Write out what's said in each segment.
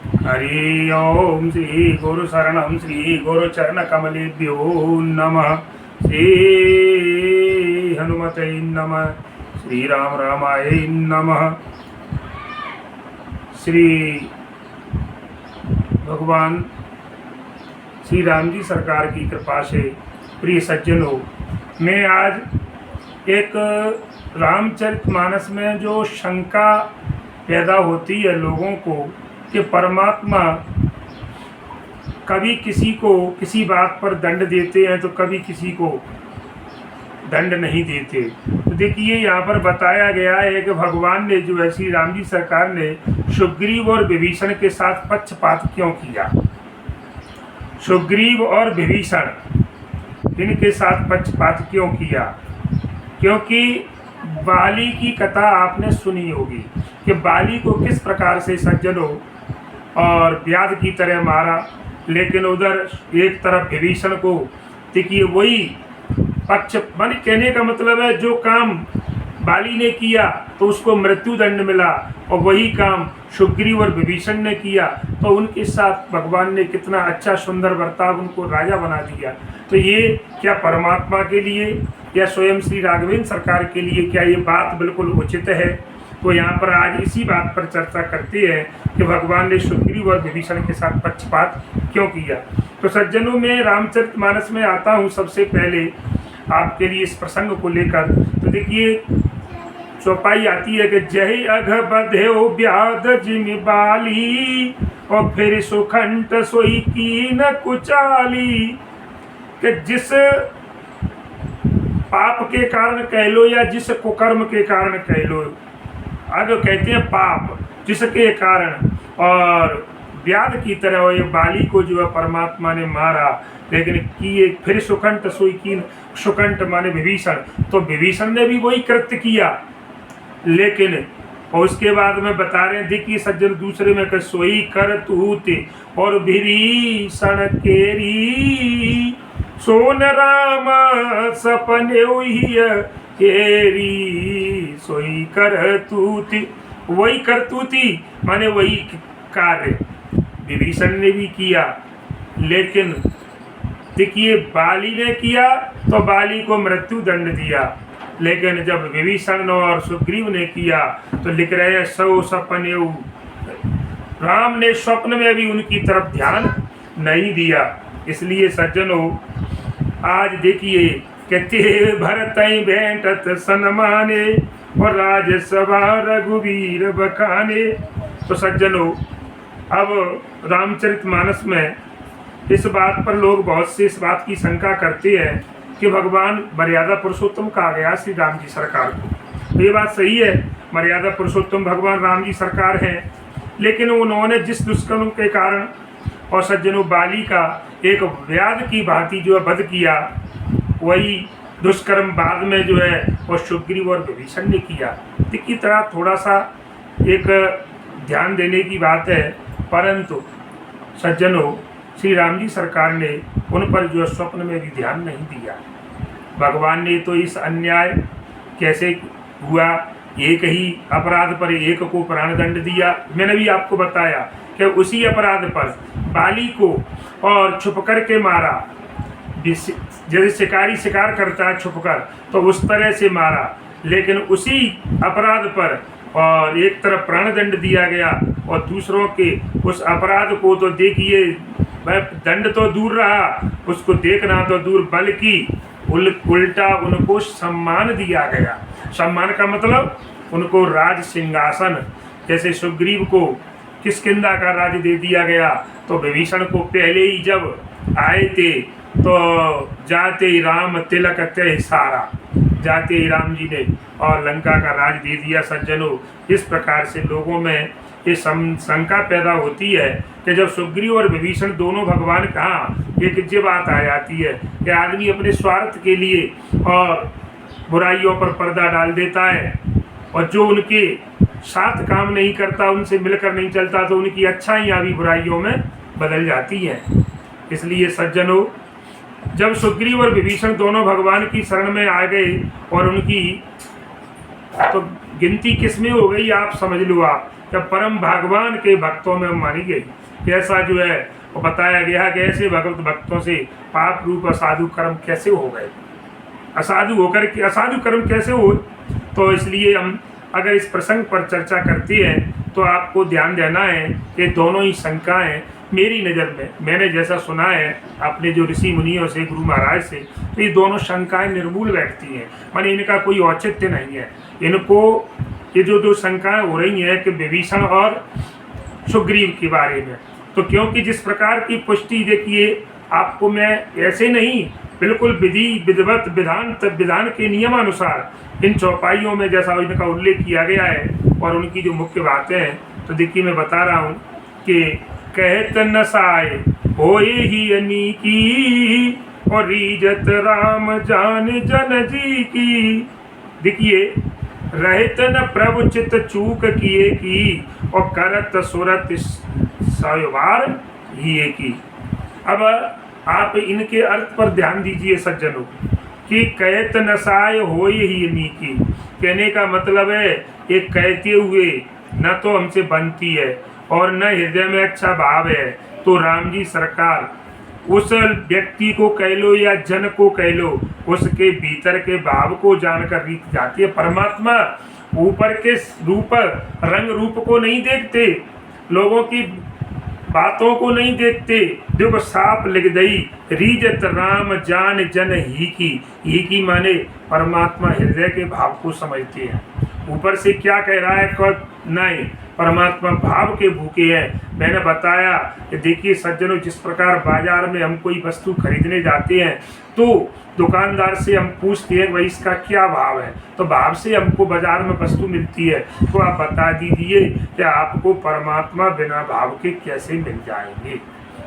हरि ओम श्री गुरु शरणम श्री गुरु चरण कमलेभ्यो नमः। श्री हनुमते नमः। श्री राम रामाय नमः। श्री भगवान श्री राम जी सरकार की कृपा से प्रिय सज्जनों, मैं आज एक रामचरितमानस में जो शंका पैदा होती है लोगों को कि परमात्मा कभी किसी को किसी बात पर दंड देते हैं तो कभी किसी को दंड नहीं देते। तो देखिए यहाँ पर बताया गया है कि भगवान ने जो है श्री राम जी सरकार ने सुग्रीव और विभीषण के साथ पक्षपात क्यों किया। सुग्रीव और विभीषण इनके साथ पक्षपात क्यों किया? क्योंकि बाली की कथा आपने सुनी होगी कि बाली को किस प्रकार से सज्जनों और व्याध की तरह मारा, लेकिन उधर एक तरफ विभीषण को देखिए वही पक्ष मान कहने का मतलब है जो काम बाली ने किया तो उसको मृत्यु दंड मिला और वही काम सुग्रीव और विभीषण ने किया तो उनके साथ भगवान ने कितना अच्छा सुंदर बर्ताव, उनको राजा बना दिया। तो ये क्या परमात्मा के लिए या स्वयं श्री राघवेंद्र सरकार के लिए क्या ये बात बिल्कुल उचित है? तो यहाँ पर आज इसी बात पर चर्चा करते हैं कि भगवान ने सुग्रीव और विभीषण के साथ पक्षपात क्यों किया। तो सज्जनों, में रामचरितमानस में आता हूँ सबसे पहले आपके लिए इस प्रसंग को लेकर। तो देखिए चौपाई आती है कि जय अघ बध्यो व्याध जिम बाली और फिर सुखंठ सोई की न कुचाली। कि जिस पाप के कारण कह लो या जिस कुकर्म के कारण कह लो, अग कहते हैं पाप, जिसके कारण और व्याध की तरह ये बाली को जो है परमात्मा ने मारा, लेकिन किए फिर सुखंठ सोई की, सुखंठ माने विभीषण, तो विभीषण ने भी वही कृत्य किया। लेकिन और उसके बाद में बता रहे हैं देखिए सज्जन दूसरे में कि सोई कर तूते और विभीषण केरी सोन राम सपने केरी सोई कर तूती। वही करतूती माने वही कार्य विभीषण ने भी किया, लेकिन देखिए बाली ने किया तो बाली को मृत्यु दंड दिया, लेकिन जब विभीषण और सुग्रीव ने किया तो लिख रहे हैं सौ सपने, राम ने स्वप्न में भी उनकी तरफ ध्यान नहीं दिया। इसलिए सज्जनों आज देखिए कहते भरत भेंटत सनमाने और राजसभा रघुवीर बखाने। तो सज्जनों अब रामचरितमानस में इस बात पर लोग बहुत से इस बात की शंका करते हैं कि भगवान मर्यादा पुरुषोत्तम कहा गया श्री राम जी सरकार को। तो ये बात सही है, मर्यादा पुरुषोत्तम भगवान राम जी सरकार हैं, लेकिन उन्होंने जिस दुष्कर्म के कारण और सज्जनों बाली का एक व्याध की भांति जो है वध किया, वही दुष्कर्म बाद में जो है वो सुग्रीव और विभीषण ने किया। इसकी तरह थोड़ा सा एक ध्यान देने की बात है, परंतु सज्जनों श्री राम जी सरकार ने उन पर जो स्वप्न में भी ध्यान नहीं दिया। भगवान ने तो इस अन्याय कैसे हुआ, एक ही अपराध पर एक को प्राणदंड दिया। मैंने भी आपको बताया कि उसी अपराध पर बाली को और छुप कर के मारा, जैसे शिकारी शिकार करता है छुपकर तो उस तरह से मारा, लेकिन उसी अपराध पर और एक तरफ प्राणदंड दिया गया और दूसरों के उस अपराध को तो देखिए दंड तो दूर रहा, उसको देखना तो दूर, बल्कि उल्टा उनको सम्मान दिया गया। सम्मान का मतलब उनको राज सिंहासन, जैसे सुग्रीव को किष्किंधा का राज दे दिया गया तो विभीषण को पहले ही जब आए थे तो जाते ही राम तिलक तय सारा, जाते ही राम जी ने और लंका का राज दे दिया। सज्जनों इस प्रकार से लोगों में ये शंका पैदा होती है कि जब सुग्रीव और विभीषण दोनों भगवान कहाँ, एक जो बात आ जाती है कि आदमी अपने स्वार्थ के लिए और बुराइयों पर पर्दा डाल देता है और जो उनके साथ काम नहीं करता, उनसे मिलकर नहीं चलता, तो उनकी अच्छाइयाँ भी बुराइयों में बदल जाती हैं। इसलिए सज्जनों जब सुग्रीव और विभीषण दोनों भगवान की शरण में आ गए और उनकी तो गिनती किस में हो गई आप समझ लो। आप क्या परम भगवान के भक्तों में मानी गई। ऐसा जो है वो बताया गया कि ऐसे भगवत भक्तों से पाप रूप असाधु कर्म कैसे हो गए, असाधु होकर के असाधु कर्म कैसे हो। तो इसलिए हम अगर इस प्रसंग पर चर्चा करते हैं तो आपको ध्यान देना है कि दोनों ही शंकाएं मेरी नज़र में, मैंने जैसा सुना है अपने जो ऋषि मुनियों से, गुरु महाराज से, तो ये दोनों शंकाएं निर्मूल बैठती हैं, माने इनका कोई औचित्य नहीं है। इनको ये जो शंकाएं हो रही हैं कि विभीषण और सुग्रीव के बारे में, तो क्योंकि जिस प्रकार की पुष्टि देखिए आपको मैं ऐसे नहीं, बिल्कुल विधि विधिवत विधान के नियमानुसार इन चौपाइयों में जैसा इनका उल्लेख किया गया है और उनकी जो मुख्य बातें हैं, तो देखिए मैं बता रहा हूँ कि कहत न साय होए ही अनीकी और रीजत राम जान जन जी की। देखिए रहत न प्रभु चित चूक किए की और करत सुरत सवार ही की। अब आप इनके अर्थ पर ध्यान दीजिए सज्जनों कि कहत नसाय होए ही नीकी, कहने का मतलब है एक कहते हुए न तो हमसे बनती है और न हृदय में अच्छा भाव है, तो राम जी सरकार उस व्यक्ति को कह लो या जन को कह लो, उसके भीतर के भाव को जानकर रीत जाती है। परमात्मा ऊपर के रूप रंग रूप को नहीं देखते, लोगों की बातों को नहीं देखते। देखो साफ लिख दई रीजत राम जान जन ही की माने परमात्मा हृदय के भाव को समझते हैं। ऊपर से क्या कह रहा है नहीं, परमात्मा भाव के भूखे हैं। मैंने बताया कि देखिए सज्जनों, जिस प्रकार बाजार में हम कोई वस्तु खरीदने जाते हैं तो दुकानदार से हम पूछते हैं भाई इसका क्या भाव है, तो भाव से हमको बाजार में वस्तु मिलती है। तो आप बता दीजिए कि आपको परमात्मा बिना भाव के कैसे मिल जाएंगे।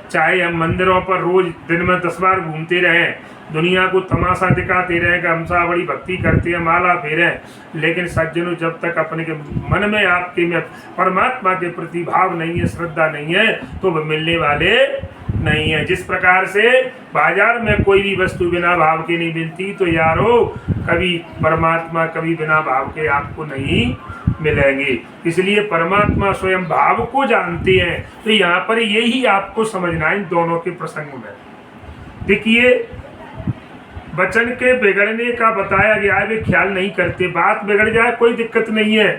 चाहे हम मंदिरों पर रोज दिन में 10 बार घूमते रहें, दुनिया को तमाशा दिखाते रहें कि हम सा बड़ी भक्ति करते हैं, माला फेरें, लेकिन सज्जनों जब तक अपने के मन में आपके में परमात्मा के प्रति भाव नहीं है, श्रद्धा नहीं है, तो वह मिलने वाले नहीं है। जिस प्रकार से बाजार में कोई भी वस्तु बिना भाव के नहीं मिलती, तो यारो कभी परमात्मा कभी बिना भाव के आपको नहीं मिलेंगे। इसलिए परमात्मा स्वयं भाव को जानते हैं। तो यहाँ पर यही आपको समझना है इन दोनों के प्रसंग में। देखिए वचन के बिगड़ने का बताया गया है, वे ख्याल नहीं करते। बात बिगड़ जाए कोई दिक्कत नहीं है,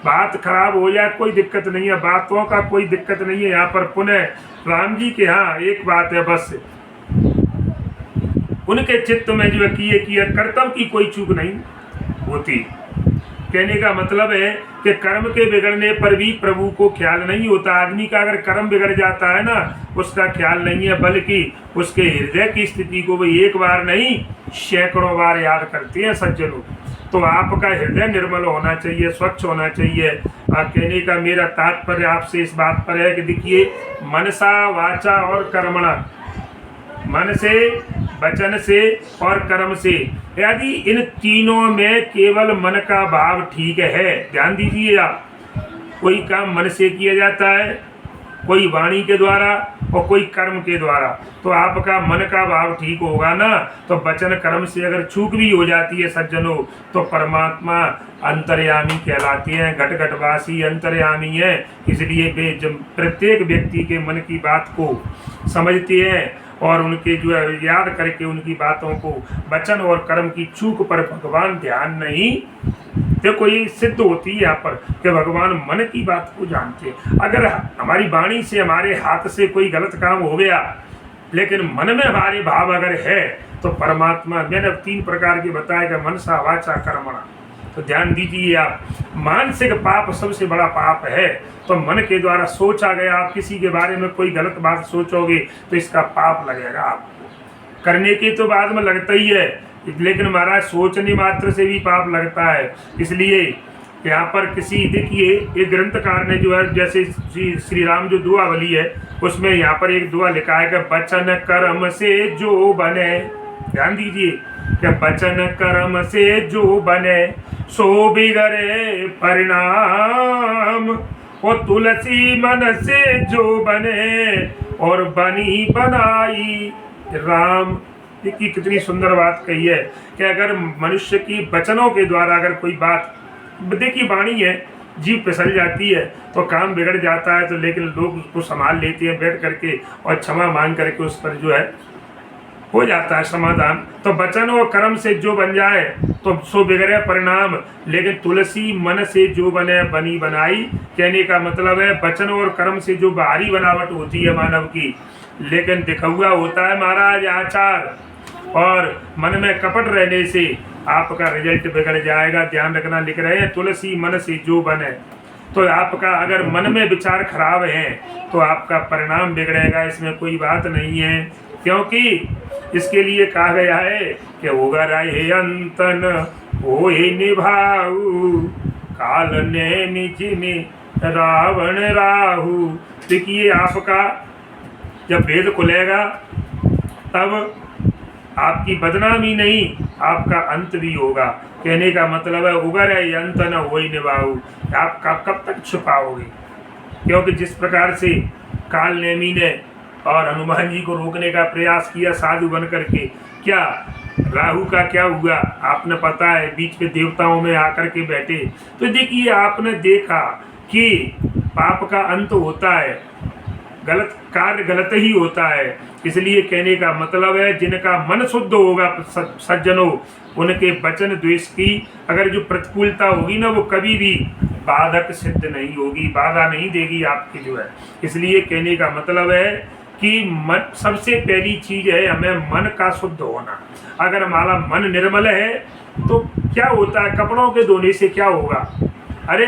बात खराब हो जाए कोई दिक्कत नहीं है, बातों का कोई दिक्कत नहीं है। यहाँ पर पुनः राम जी के यहाँ एक बात है, बस उनके चित्त में जो किए कर्तव्य की कोई चूक नहीं होती। कहने का मतलब है कि कर्म के बिगड़ने पर भी प्रभु को ख्याल नहीं होता। आदमी का अगर कर्म बिगड़ जाता है ना, उसका ख्याल नहीं है, बल्कि उसके हृदय की स्थिति को वो एक बार नहीं सैकड़ों बार याद करते हैं सज्जनों। तो आपका हृदय निर्मल होना चाहिए, स्वच्छ होना चाहिए। कहने का मेरा तात्पर्य आपसे इस बात पर है कि देखिए मनसा वाचा और कर्मणा, मन से वचन से और कर्म से, यदि इन तीनों में केवल मन का भाव ठीक है, ध्यान दीजिए आप, कोई काम मन से किया जाता है, कोई वाणी के द्वारा और कोई कर्म के द्वारा, तो आपका मन का भाव ठीक होगा ना। तो वचन कर्म से अगर चूक भी हो जाती है सज्जनों, तो परमात्मा अंतर्यामी कहलाते हैं, घट घटवासी अंतर्यामी है। इसलिए वे जब प्रत्येक व्यक्ति के मन की बात को समझते हैं और उनके जो है याद करके उनकी बातों को, वचन और कर्म की चूक पर भगवान ध्यान नहीं। देखो ये सिद्ध होती है यहाँ पर कि भगवान मन की बात को जानते हैं। अगर हमारी वाणी से, हमारे हाथ से कोई गलत काम हो गया, लेकिन मन में हमारे भाव अगर है, तो परमात्मा, मैंने 3 प्रकार के बताया कि मनसा वाचा कर्मणा। तो ध्यान दीजिए आप, मानसिक पाप सबसे बड़ा पाप है। तो मन के द्वारा सोचा गया, आप किसी के बारे में कोई गलत बात सोचोगे तो इसका पाप लगेगा आपको। करने के तो बाद में लगता ही है, लेकिन महाराज सोचने मात्र से भी पाप लगता है। इसलिए यहाँ पर किसी, देखिए एक ग्रंथकार ने जो है, जैसे श्री राम जो दुआवली है, उसमें यहाँ पर एक दुआ लिखा है कि वचन कर्म से जो बने, ध्यान दीजिए कि वचन कर्म से जो बने सो बिगड़े परिणाम, और तुलसी मन से जो बने और बनी बनाई राम। देखिए कितनी सुंदर बात कही है कि अगर मनुष्य की वचनों के द्वारा अगर कोई बात, देखिए वाणी है, जीभ फिसल जाती है तो काम बिगड़ जाता है, तो लेकिन लोग उसको संभाल लेते हैं बैठ करके और क्षमा मांग करके उस पर जो है हो जाता है समाधान। तो वचन और कर्म से जो बन जाए तो सो बिगड़े परिणाम, लेकिन तुलसी मन से जो बने बनी बनाई। कहने का मतलब है वचन और कर्म से जो बाहरी बनावट होती है मानव की, लेकिन दिखौआ होता है महाराज आचार, और मन में कपट रहने से आपका रिजल्ट बिगड़ जाएगा। ध्यान रखना, लिख रहे हैं तुलसी मन से जो बने। तो आपका अगर मन में विचार खराब है तो आपका परिणाम बिगड़ेगा, इसमें कोई बात नहीं है। क्योंकि इसके लिए कहा गया है कि होगा रहे अंतन हो निभाऊ, काल ने निज ने रावण राहु। देखिए आपका जब भेद खुलेगा तब आपकी बदनामी नहीं, आपका अंत भी होगा। कहने का मतलब है उगर है अंत न हो निभाऊ, आप कब तक छुपाओगे। क्योंकि जिस प्रकार से काल नेमी ने और हनुमान जी को रोकने का प्रयास किया साधु बन करके, क्या राहु का क्या हुआ आपने पता है, बीच में देवताओं में आकर के बैठे। तो देखिए आपने देखा कि पाप का अंत होता है, गलत कार्य गलत ही होता है। इसलिए कहने का मतलब है जिनका मन शुद्ध होगा सज्जनों, उनके वचन द्वेष की अगर जो प्रतिकूलता होगी ना वो कभी भी बाधक सिद्ध नहीं होगी, बाधा नहीं देगी आपकी जो है। इसलिए कहने का मतलब है कि मन सबसे पहली चीज है हमें मन का शुद्ध होना। अगर हमारा मन निर्मल है तो क्या होता है, कपड़ों के धोने से क्या होगा, अरे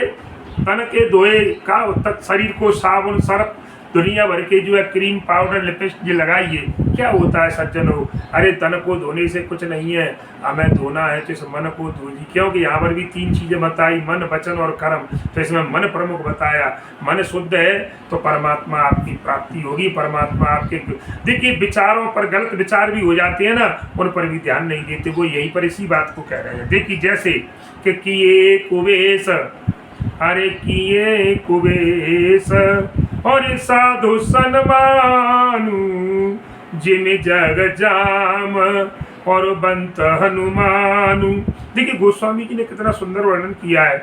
तन के धोए का तक शरीर को साबुन सर्फ दुनिया भर के जो है क्रीम पाउडर लिपस्टिक लगाइए, क्या होता है सज्जनों, अरे तन को धोने से कुछ नहीं है, हमें धोना है तो इस मन को धोइए। क्योंकि यहाँ पर भी 3 चीजें बताई, मन वचन और कर्म, तो इसमें मन प्रमुख बताया। मन शुद्ध है तो परमात्मा आपकी प्राप्ति होगी, परमात्मा आपके। देखिए विचारों पर गलत विचार भी हो जाते हैं ना, उन पर भी ध्यान नहीं देते, वो यहीं पर इसी बात को कह रहे हैं। देखिए जैसे कि किए कुबेश, अरे किए कुबेश और साधु सनमानु, जिम जग जाम और बंत हनुमानु। देखिए गोस्वामी जी ने कितना सुंदर वर्णन किया है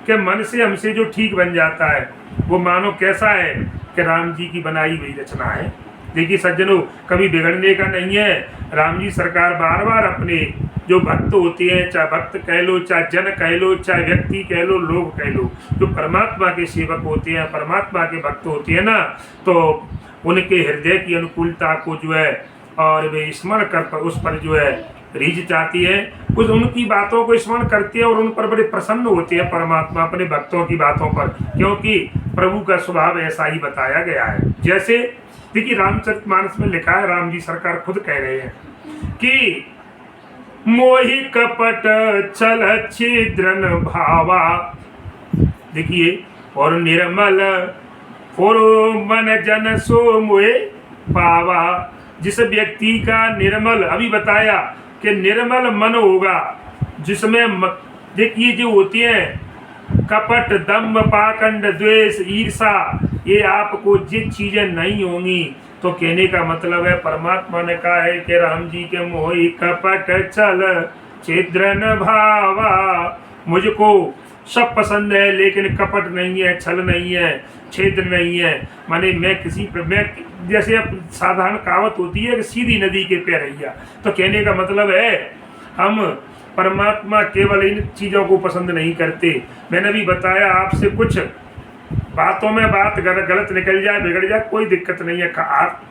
कि मन से हमसे जो ठीक बन जाता है वो मानो कैसा है कि राम जी की बनाई हुई रचना है। देखिए सज्जनों कभी बिगड़ने का नहीं है। राम जी सरकार बार बार अपने जो भक्त होते हैं, चाहे भक्त कह लो, चाहे जन कह लो, चाहे व्यक्ति कह लो, लोग कह लो, जो परमात्मा के सेवक होते हैं, परमात्मा के भक्त होते हैं ना, तो उनके हृदय की अनुकूलता को जो है और वे स्मरण कर उस पर जो है रीझ चाहती है, उस उनकी बातों को स्मरण करते हैं और उन पर बड़े प्रसन्न होते हैं परमात्मा अपने भक्तों की बातों पर, क्योंकि प्रभु का स्वभाव ऐसा ही बताया गया है। जैसे देखिए रामचरितमानस में लिखा है, राम जी सरकार खुद कह रहे हैं कि मोहि कपट छल छिद्रन भावा। देखिए और निर्मल फोरो मन जन सो मोहे पावा। जिस व्यक्ति का निर्मल, अभी बताया कि निर्मल मन होगा जिसमें देखिए जो होती है कपट दम्भ पाखंड द्वेष ईर्षा, ये आपको जिन चीजें नहीं होंगी, तो कहने का मतलब है परमात्मा ने कहा है कि राम जी के मोहि कपट छल छिद्रन भावा। मुझको सब पसंद है लेकिन कपट नहीं है, छल नहीं है, छिद्र नहीं है। माने मैं जैसे साधारण कहावत होती है कि सीधी नदी के पैरैया, तो कहने का मतलब है हम परमात्मा केवल इन चीज़ों को पसंद नहीं करते। मैंने भी बताया आपसे कुछ बातों में बात गलत निकल जाए, बिगड़ जाए, कोई दिक्कत नहीं है।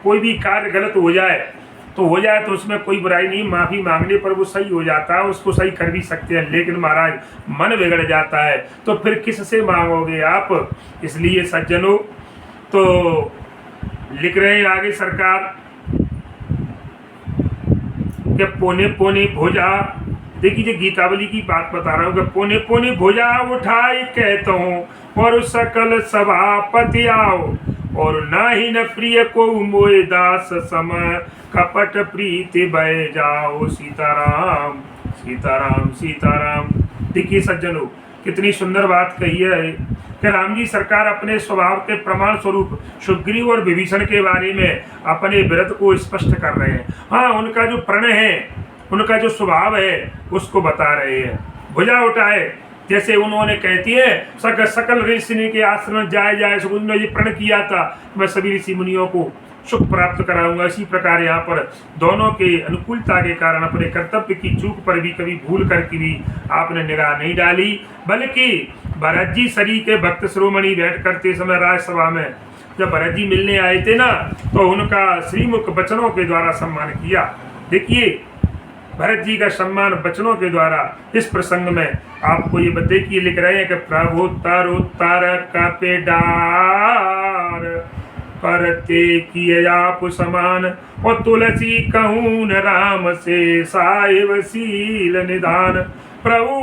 कोई भी कार्य गलत हो जाए तो उसमें कोई बुराई नहीं, माफ़ी मांगने पर वो सही हो जाता है, उसको सही कर भी सकते हैं। लेकिन महाराज मन बिगड़ जाता है तो फिर किससे मांगोगे आप। इसलिए सज्जनों तो लिख रहे हैं आगे सरकार कि पोने पोने भोजा। देखिए जो गीतावली की बात बता रहा हूँ कि पोने पोने भोजा उठाई कहता हूँ और सकल सभापति आओ, और ना ही न प्रिय को मोए दास समय कपट प्रीति बह जाओ। सीताराम सीताराम सीताराम। देखिए सज्जनों कितनी सुंदर बात कही है कि राम जी सरकार अपने स्वभाव के प्रमाण स्वरूप सुग्रीव और विभीषण के बारे में अपने व्रत को स्पष्ट कर रहे हैं। हाँ उनका जो प्रणय है, उनका जो स्वभाव है उसको बता रहे हैं। भुजा उठाए, जैसे उन्होंने कहती है सकल ऋषि के आश्रम जाए जाए, उन्होंने ये प्रण किया था मैं सभी ऋषि मुनियों को सुख प्राप्त कराऊंगा। इसी प्रकार यहाँ पर दोनों के अनुकूलता के कारण अपने कर्तव्य की चूक पर भी कभी भूल करके भी आपने निगाह नहीं डाली, बल्कि भरत जी सरी के भक्त शिरोमणि बैठ करते समय राजसभा में जब भरत जी मिलने आए थे ना, तो उनका श्रीमुख वचनों के द्वारा सम्मान किया। देखिए भरत जी का सम्मान वचनों के द्वारा इस प्रसंग में आपको ये देखिए लिख रहे हैं कि प्रभु उत्तर कपिडार परते किए आप समान, और तुलसी कहून राम से साहिब शील निधान। प्रभु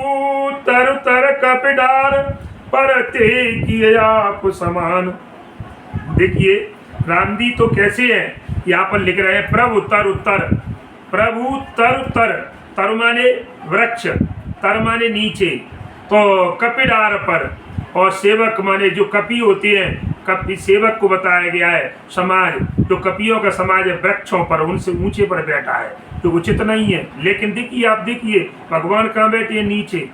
तर कपिडार परते किए आप समान। देखिए राम जी तो कैसे हैं, यहाँ पर लिख रहे हैं प्रभु तर तर माने वृक्ष, तर माने नीचे, तो कपिडार पर, और सेवक माने जो कपि होते हैं, कपि सेवक को बताया गया है। समाज जो कपियों का समाज है वृक्षों पर, उनसे ऊंचे पर बैठा है, तो उचित नहीं है। लेकिन देखिए आप देखिए भगवान कहाँ बैठे हैं, नीचे,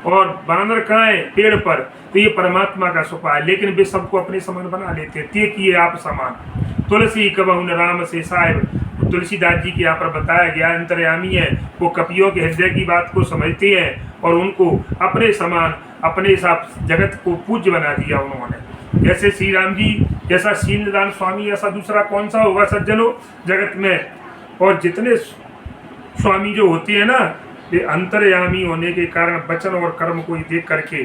और बानर कहाँ है, पेड़ पर। तो ये परमात्मा का स्वभाव है, लेकिन वे सबको अपने समान बना लेते हैं। ते किए आप समान तुलसी कहून राम से साहिब। तुलसीदास जी के यहाँ पर बताया गया अंतर्यामी है, वो कपियों के हृदय की बात को समझते हैं और उनको अपने समान, अपने हिसाब जगत को पूज्य बना दिया उन्होंने। जैसे श्री राम जी जैसा शीलदान स्वामी ऐसा दूसरा कौन सा होगा सज्जनों जगत में। और जितने स्वामी जो होते हैं ना, वे अंतर्यामी होने के कारण वचन और कर्म को देख करके,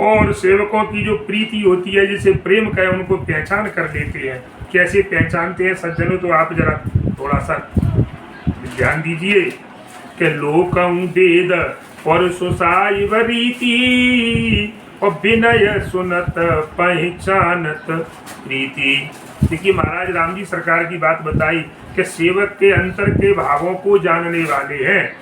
और सेवकों की जो प्रीति होती है जिसे प्रेम कहे, उनको पहचान कर लेते हैं। कैसे पहचानते हैं सज्जनों, तो आप जरा थोड़ा सा ध्यान दीजिए कि लोकं वेद और सुसाई रीति, और विनय सुनत पहचानत प्रीति। देखिए महाराज राम जी सरकार की बात बताई कि सेवक के अंतर के भावों को जानने वाले हैं,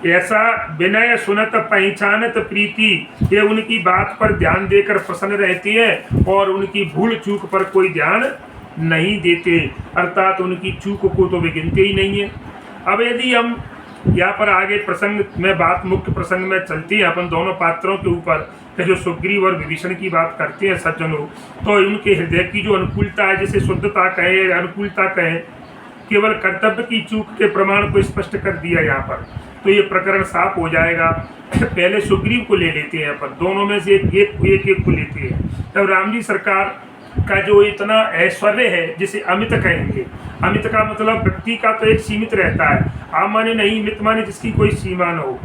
ऐसा विनय सुनत पहचानत प्रीति, ये उनकी बात पर ध्यान देकर प्रसन्न रहते हैं और उनकी भूल चूक पर कोई ध्यान नहीं देते, अर्थात उनकी चूक को तो वे गिनते ही नहीं है। अब यदि हम यहाँ पर आगे प्रसंग में बात मुख्य प्रसंग में चलती है अपन दोनों पात्रों के ऊपर, कि जो सुग्रीव और विभीषण की बात करते हैं सज्जनों, तो उनके हृदय की जो अनुकूलता है, जिसे शुद्धता कहे अनुकूलता कहे, केवल कर्तव्य की चूक के प्रमाण को स्पष्ट कर दिया यहाँ पर, तो ये प्रकरण साफ हो जाएगा। पहले सुग्रीव को ले लेते हैं अपन, दोनों में से एक को लेते हैं। तब राम जी सरकार का जो इतना ऐश्वर्य है जिसे अमित कहेंगे, अमित का मतलब व्यक्ति का तो एक सीमित रहता है, आ माने नहीं, मित माने जिसकी कोई सीमा न हो,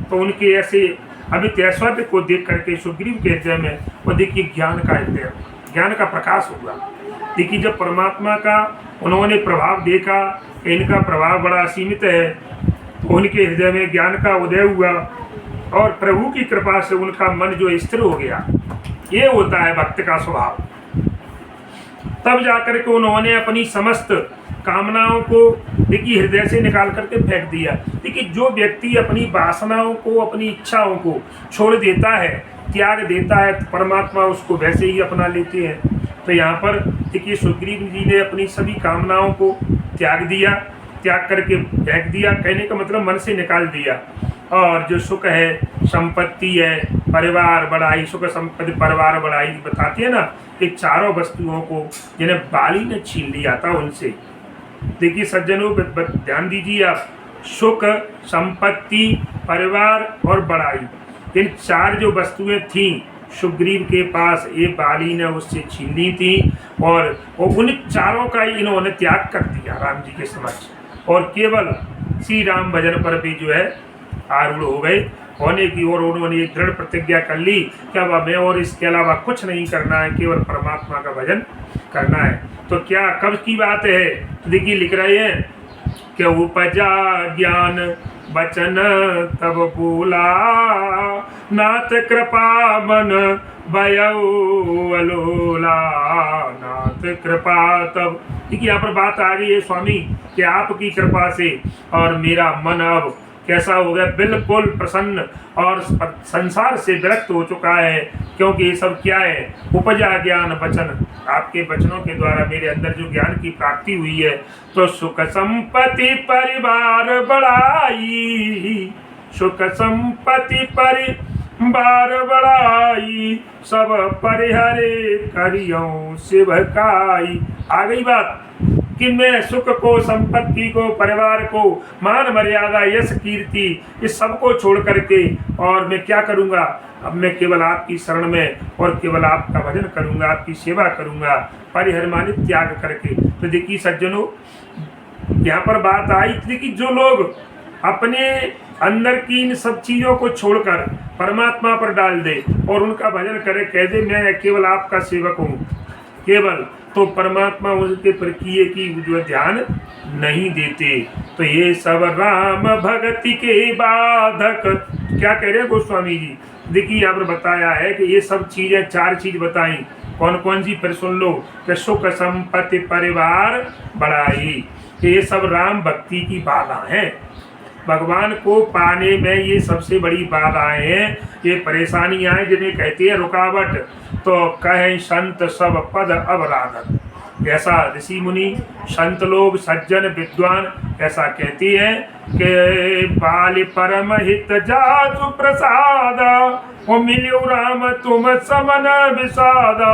तो उनके ऐसे अमित ऐश्वर्य को देख करके सुग्रीव के हृदय में वो देखिए ज्ञान का हृदय, ज्ञान का प्रकाश होगा। देखिए जब परमात्मा का उन्होंने प्रभाव देखा, इनका प्रभाव बड़ा सीमित है, तो उनके हृदय में ज्ञान का उदय हुआ और प्रभु की कृपा से उनका मन जो स्थिर हो गया। ये होता है भक्त का स्वभाव। तब जाकर के उन्होंने अपनी समस्त कामनाओं को देखिए हृदय से निकाल करके फेंक दिया। देखिए जो व्यक्ति अपनी वासनाओं को, अपनी इच्छाओं को छोड़ देता है, त्याग देता है, तो परमात्मा उसको वैसे ही अपना लेते हैं। तो यहाँ पर देखिए सुग्रीव जी ने अपनी सभी कामनाओं को त्याग दिया, त्याग करके फेंक दिया, कहने का मतलब मन से निकाल दिया। और जो सुख है, संपत्ति है, परिवार बढ़ाई, सुख संपत्ति परिवार बढ़ाई बताती है ना, ये चारों वस्तुओं को जिन्हें बाली ने छीन लिया था उनसे। देखिए सज्जनों ध्यान दीजिए आप, सुख, संपत्ति, परिवार और बढ़ाई, इन चार जो वस्तुएं थीं सुग्रीव के पास, ये बाली ने उससे छीन ली थी और उन चारों का ही इन्होंने त्याग कर दिया राम जी के समक्ष, और केवल श्री राम भजन पर भी जो है आरूढ़ हो गए होने की ओर। उन्होंने एक दृढ़ प्रतिज्ञा कर ली कि अब हमें और इसके अलावा कुछ नहीं करना है, केवल परमात्मा का भजन करना है। तो क्या कब की बात है, देखिए लिख रहे हैं कि उपजा ज्ञान बचन तब बोला, नाथ कृपा मन भयउ अलोला, नाथ कृपा तब। देखिए यहाँ पर बात आ गई है स्वामी कि आपकी कृपा से और मेरा मन अब कैसा हो गया, बिल्कुल प्रसन्न और संसार से विरक्त हो चुका है। क्योंकि ये सब क्या है, उपजा ज्ञान वचन, आपके वचनों के द्वारा मेरे अंदर जो ज्ञान की प्राप्ति हुई है, तो सुख संपत्ति परिवार बढ़ाई, सुख संपत्ति बार बड़ाई सब परिहरे करियो शिवकाई। आ गई बात कि मैं सुख को, संपत्ति को, परिवार को, मान मर्यादा, यश कीर्ति, इस सब को छोड़ करके और मैं क्या करूंगा, अब मैं केवल आपकी शरण में और केवल आपका भजन करूंगा, आपकी सेवा करूंगा, परिहर माने त्याग करके। तो देखिए सज्जनों, यहाँ पर बात आई थी कि जो लोग अपने अंदर की इन सब चीजों को छोड़कर परमात्मा पर डाल दे और उनका भजन करे, कह दे मैं केवल आपका सेवक हूँ केवल, तो परमात्मा उनके प्रक्रिया की जो ध्यान नहीं देते। तो ये सब राम भक्ति के बाधक, क्या कह रहे हैं गोस्वामी जी, देखिए यहाँ पर बताया है कि ये सब चीजें, चार चीज बताई, कौन कौन सी, फिर सुन लो कि सुख संपत्ति परिवार बढ़ाई, ये सब राम भक्ति की बाधा है। भगवान को पाने में ये सबसे बड़ी बाधाएं हैं, ये परेशानियां हैं जिन्हें कहते हैं रुकावट। तो कहे संत सब पद अवराधक, ऐसा ऋषि मुनि संत लोग सज्जन विद्वान ऐसा कहते हैं कि बाल परम हित जासु प्रसादा, वो मिलो राम तुम समन विषादा,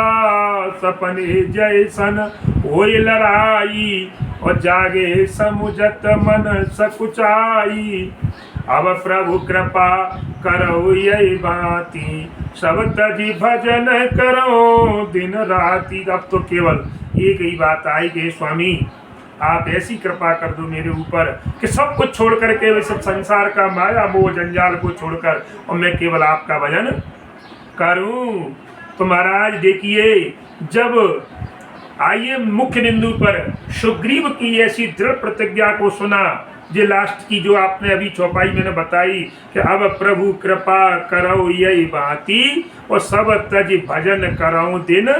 सपने जैसन होय लड़ाई और जागे समुझत मन सकुचाई। अब प्रभु कृपा करो यही भांति, सब तजी भजन करो दिन राति। अब तो केवल एक ही बात आई कि स्वामी आप ऐसी कृपा कर दो मेरे ऊपर कि सब कुछ छोड़ करके, सब संसार का माया मोह जंजाल को छोड़कर और मैं केवल आपका भजन करूं। तो महाराज देखिए, जब आइए मुख्य बिंदु पर सुग्रीव की ऐसी दृढ़ प्रतिज्ञा को सुना, जो लास्ट की जो आपने अभी चौपाई मैंने बताई कि अब प्रभु कृपा करो यही भांति और सब तज भजन कराऊं दिन,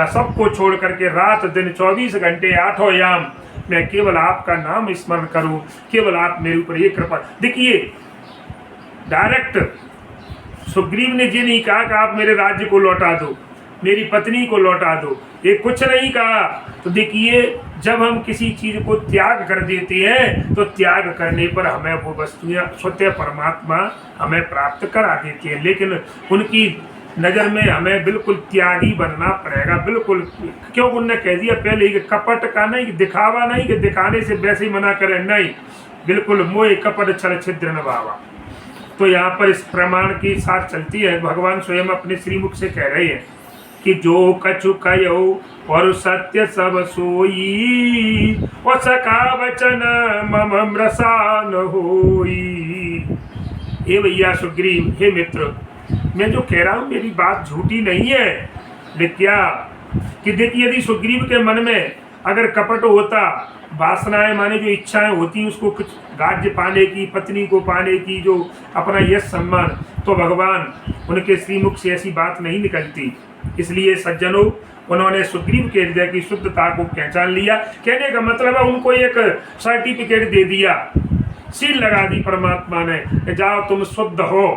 सबको छोड़ करके रात दिन 24 घंटे 8 याम मैं केवल आपका नाम स्मरण करूं, केवल आप मेरे ऊपर ये कृपा। देखिए डायरेक्ट सुग्रीव ने ये नहीं कहा कि आप मेरे राज्य को लौटा दो, मेरी पत्नी को लौटा दो, ये कुछ नहीं कहा। तो देखिए जब हम किसी चीज को त्याग कर देते हैं तो त्याग करने पर हमें वो वस्तुएं स्वतः परमात्मा हमें प्राप्त करा देती है, लेकिन उनकी नजर में हमें बिल्कुल त्यागी बनना पड़ेगा। बिल्कुल, क्यों उनने कह दिया पहले कि कपट का नहीं, कि दिखावा नहीं, कि दिखाने से वैसे ही मना करे, नहीं, बिल्कुल मोह कपट छल छिद्र न भावा। तो यहाँ पर इस प्रमाण के साथ चलती है, भगवान स्वयं अपने श्रीमुख से कह रहे हैं कि जो कछु कयो और सत्य सब सोई, और सका वचन मम मृषा न होई। हे भैया सुग्रीव, हे मित्र, मैं जो कह रहा हूँ मेरी बात झूठी नहीं है। लेकिन क्या कि देखिए यदि सुग्रीव के मन में अगर कपट होता, वासनाएं माने जो इच्छाएं होती उसको कुछ राज्य पाने की, पत्नी को पाने की, जो अपना यश सम्मान, तो भगवान उनके श्रीमुख से ऐसी बात नहीं निकलती। इसलिए सज्जनों, उन्होंने सुग्रीव के हृदय की शुद्धता को पहचान लिया। कहने का मतलब है उनको एक सर्टिफिकेट दे दिया, सील लगा दी परमात्मा ने, जाओ तुम शुद्ध हो,